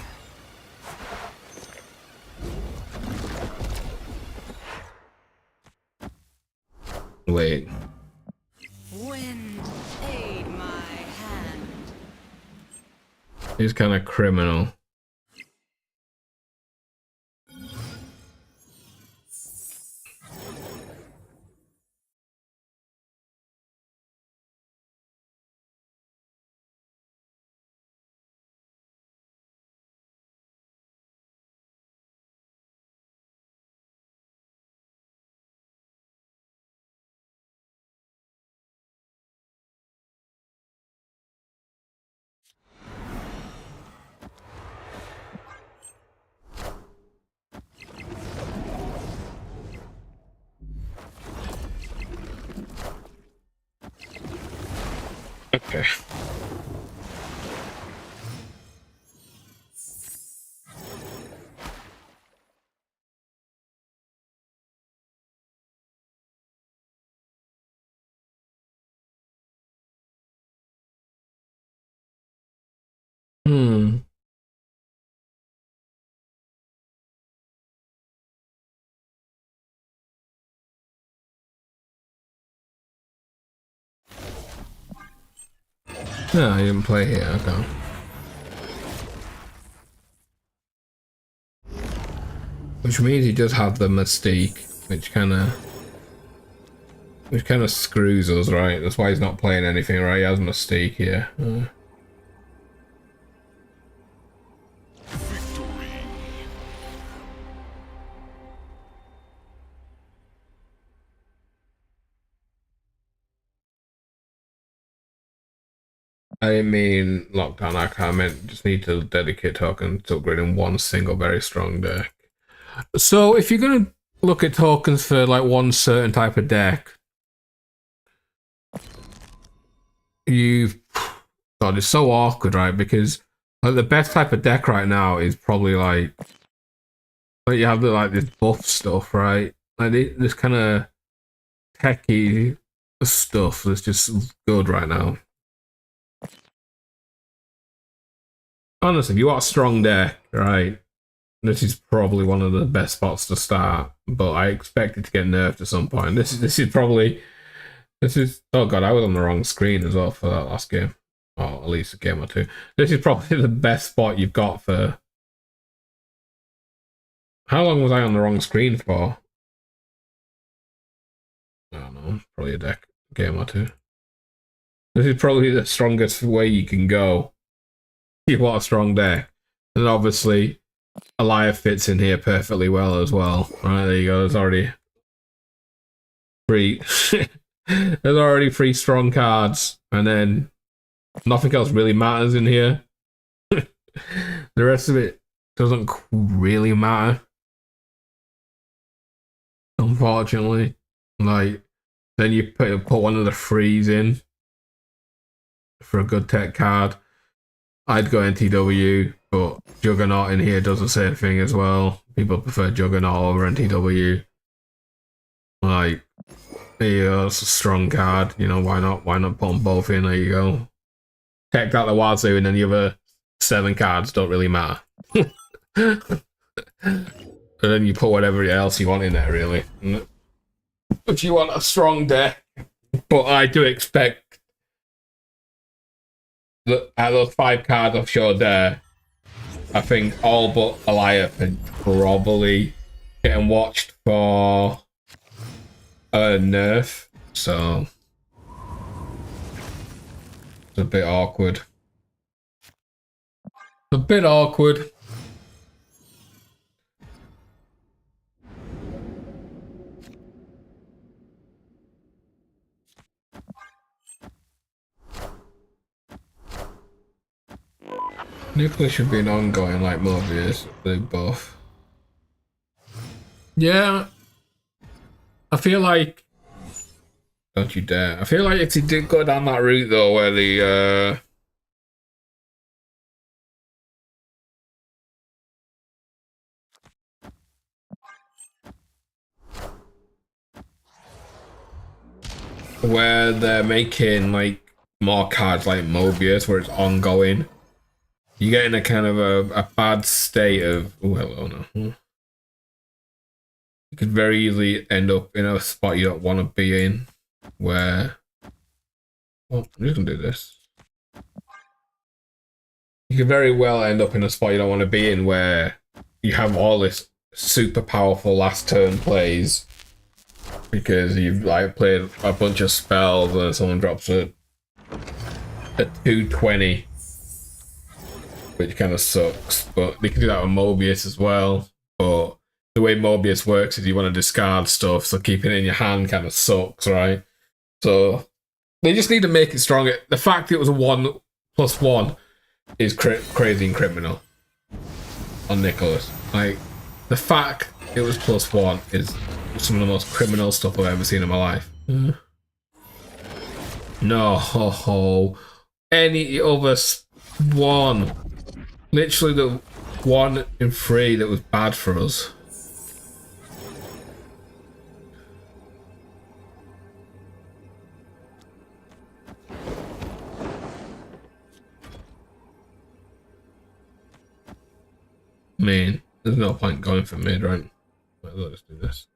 Wait. Wind, aid my hand. He's kind of criminal. Okay. No, I didn't play here, okay. Which means he does have the Mystique, which kind of screws us, right? That's why he's not playing anything, right? He has Mystique here. I didn't mean lockdown. I meant just need to dedicate tokens to upgrading one single very strong deck. So if you're gonna look at tokens for like one certain type of deck, God, it's so awkward, right? Because like the best type of deck right now is probably like you have the like this buff stuff, right? Like this kind of techie stuff that's just good right now. Honestly, if you want a strong deck, right, this is probably one of the best spots to start. But I expect it to get nerfed at some point. This is oh god, I was on the wrong screen as well for that last game. Or at least a game or two. This is probably the best spot you've got for. How long was I on the wrong screen for? I don't know, probably a game or two. This is probably the strongest way you can go. You want a strong deck. And obviously, Alaya fits in here perfectly well as well. Right, there you go. There's already three. There's already 3 strong cards. And then nothing else really matters in here. The rest of it doesn't really matter. Unfortunately. Like, then you put one of the 3s in for a good tech card. I'd go NTW, but Juggernaut in here does the same thing as well. People prefer Juggernaut over NTW. Like, yeah, it's a strong card. You know, why not? Why not put them both in? There you go. Take out the Wazoo, and then the other 7 cards don't really matter. And then you put whatever else you want in there, really. If you want a strong deck, but I do expect that out of those 5 cards I've showed there, I think all but Alaya are probably getting watched for a nerf, so it's a bit awkward. A bit awkward. Nuclear should be an ongoing like Mobius, they both. Yeah. I feel like don't you dare. I feel like if he did go down that route though where the where they're making like more cards like Mobius where it's ongoing, you get in a kind of a bad state of oh no. You could very easily end up in a spot you don't want to be in where I'm just gonna do this. You could very well end up in a spot you don't want to be in where you have all this super powerful last turn plays because you've like played a bunch of spells and someone drops a 220, which kind of sucks. But they can do that with Mobius as well. But the way Mobius works is you want to discard stuff, so keeping it in your hand kind of sucks, right? So they just need to make it stronger. The fact it was a 1+1 is crazy and criminal on Nicholas. Like, the fact it was +1 is some of the most criminal stuff I've ever seen in my life. No, any other one. Literally the 1 in 3 that was bad for us. I mean, there's no point going for mid, right? Let's do this.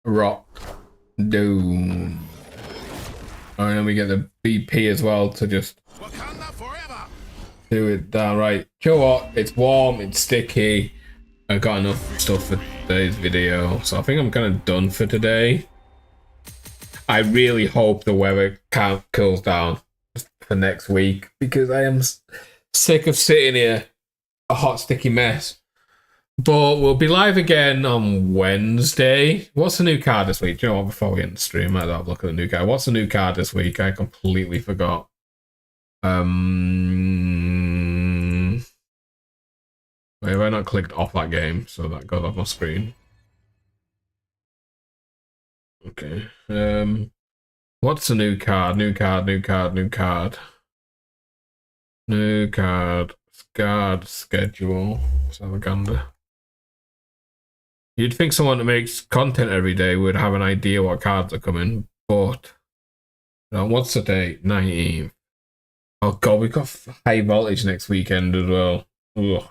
Rock Doom. And then we get the BP as well to just Wakanda forever. do it down right. You know what? It's warm, it's sticky. I got enough stuff for today's video, so I think I'm kind of done for today. I really hope the weather cools down for next week because I am sick of sitting here, a hot, sticky mess. But we'll be live again on Wednesday. What's the new card this week? Do you know what? Before we end the stream, I'll have a look at the new card. What's the new card this week? I completely forgot. Why have I not clicked off that game? So that goes off my screen. Okay. What's the new card? New card. Card schedule. Let's have a gander. You'd think someone that makes content every day would have an idea what cards are coming, but what's the date? 19th. Oh god, we've got high voltage next weekend as well. Ugh.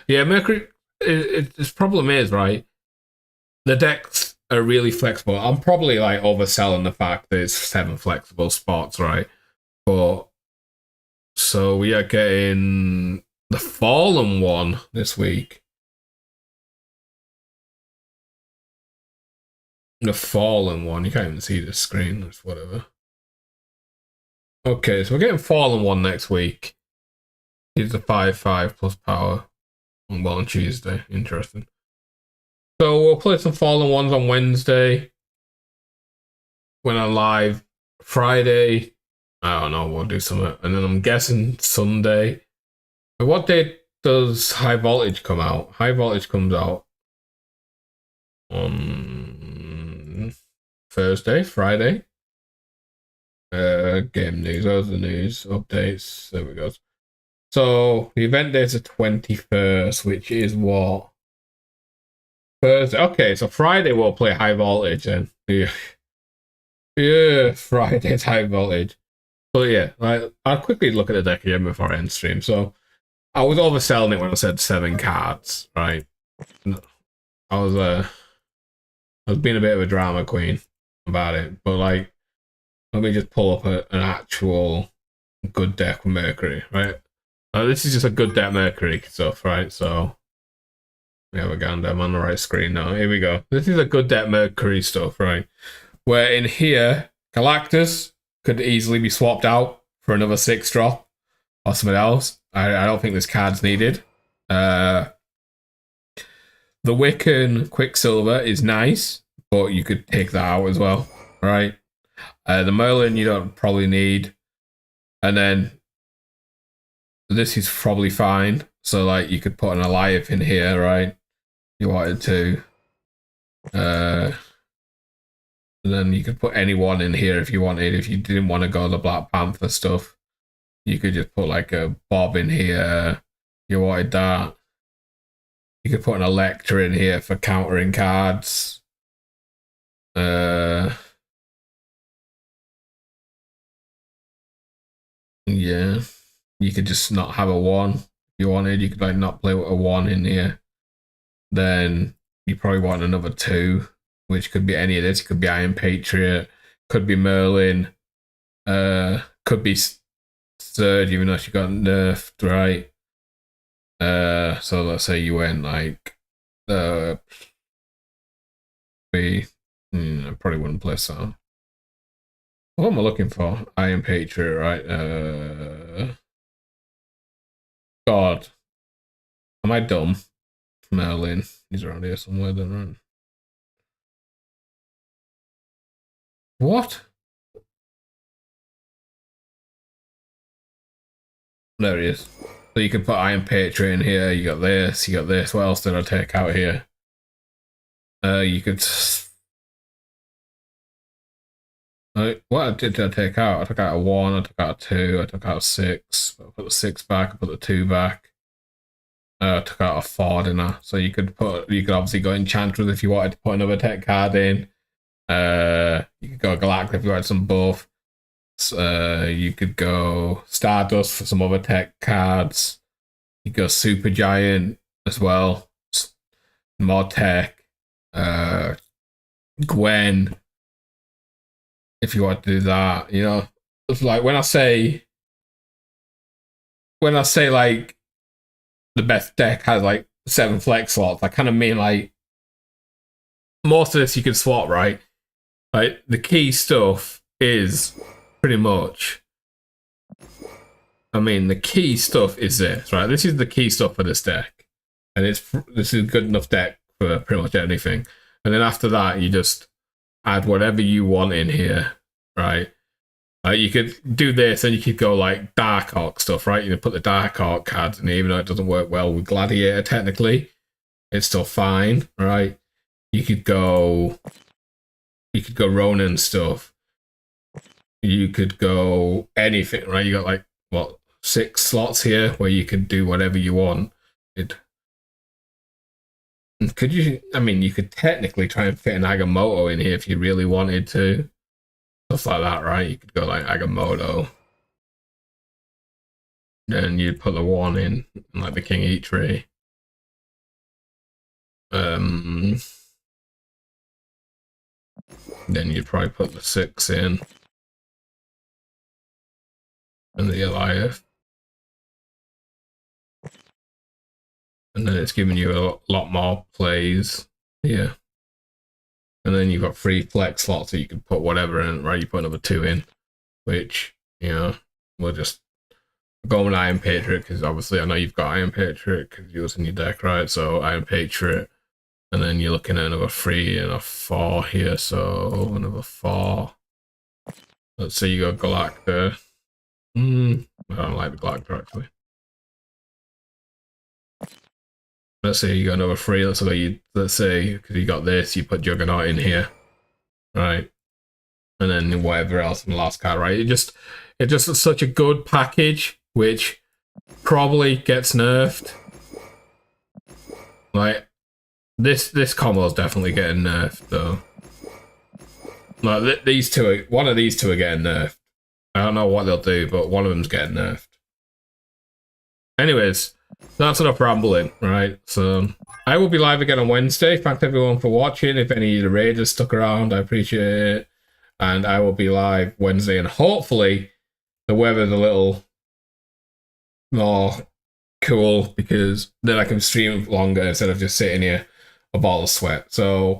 Yeah, Mercury. Its problem is, right, the decks are really flexible. I'm probably like overselling the fact that it's 7 flexible spots, right? But so we are getting the Fallen one this week. The Fallen one. You can't even see the screen. It's whatever. Okay, so we're getting Fallen one next week. He's a 5/5 plus power. Well, on Tuesday. Interesting. So we'll play some Fallen ones on Wednesday. When I'm live. Friday. I don't know. We'll do something. And then I'm guessing Sunday. But what day does High Voltage come out? High Voltage comes out on Thursday, Friday. Game news. Those are the news updates. There we go. So the event day is the 21st, which is what? Thursday. Okay, so Friday we'll play High Voltage then. Yeah, Friday's High Voltage. But yeah, I'll quickly look at the deck again before I end stream. So I was overselling it when I said 7 cards, right? I was being a bit of a drama queen about it, but like, let me just pull up an actual good deck with Mercury, right? This is just a good deck Mercury stuff, right? So we have a gander. I'm on the right screen now. Here we go. This is a good deck Mercury stuff, right? Where in here, Galactus could easily be swapped out for another 6 drop or something else. I don't think this card's needed. The Wiccan Quicksilver is nice, but you could take that out as well, right? The Merlin you don't probably need. And then this is probably fine. So like you could put an Alioth in here, right? You wanted to. And then you could put anyone in here if you wanted. If you didn't want to go the Black Panther stuff, you could just put like a Bob in here. You wanted that. You could put an Electra in here for countering cards. Yeah. You could just not have a 1 if you wanted. You could like not play with a 1 in here. Then you probably want another 2. Which could be any of this. It could be Iron Patriot, could be Merlin, could be Surge, even though she got nerfed, right? So let's say you went like, I probably wouldn't play so. What am I looking for? Iron Patriot, right? God, am I dumb? Merlin, he's around here somewhere, then, right? What? There he is. So you can put Iron Patriot in here. You got this. You got this. What else did I take out here? You could. What did I take out? I took out a 1. I took out a 2. I took out a 6. I put the 6 back. I put the 2 back. I took out a 4 dinner. So you could obviously go Enchantress if you wanted to put another tech card in. You could go Galactic if you had some buff. You could go Stardust for some other tech cards. You could go Super Giant as well. More tech. Gwen. If you want to do that, you know. It's like when I say like the best deck has like 7 flex slots, I kind of mean like most of this you can swap, right? Like, the key stuff is pretty much... I mean, the key stuff is this, right? This is the key stuff for this deck. And this is a good enough deck for pretty much anything. And then after that, you just add whatever you want in here, right? You could do this, and you could go like Dark Arc stuff, right? You could put the Dark Arc cards in here, even though it doesn't work well with Gladiator, technically. It's still fine, right? You could go Ronin stuff. You could go anything, right? You got like, what, 6 slots here where you could do whatever you want. Could you, I mean, you could technically try and fit an Agamotto in here if you really wanted to. Stuff like that, right? You could go like Agamotto. Then you'd put the 1 in, like the King Eitri. Then you'd probably put the 6 in. And the Eliath. And then it's giving you a lot more plays here. And then you've got 3 flex slots, so you can put whatever in, right? You put another 2 in, which, you know, we'll just go with Iron Patriot, because obviously I know you've got Iron Patriot because you're in your deck, right? So Iron Patriot, and then you're looking at another 3 and a 4 here, so another 4. Let's say you got Galacta. I don't like the Galacta, actually. Let's say you got another 3. Let's say because you got this, you put Juggernaut in here, right? And then whatever else in the last card, right? It just is such a good package, which probably gets nerfed. Like this combo is definitely getting nerfed though. Like these two, one of these two are getting nerfed. I don't know what they'll do, but one of them's getting nerfed. Anyways. That's enough rambling, right? So I will be live again on Wednesday. Thanks everyone for watching. If any of the raiders stuck around, I appreciate it. And I will be live Wednesday, and hopefully the weather's a little more cool, because then I can stream longer instead of just sitting here a ball of sweat. So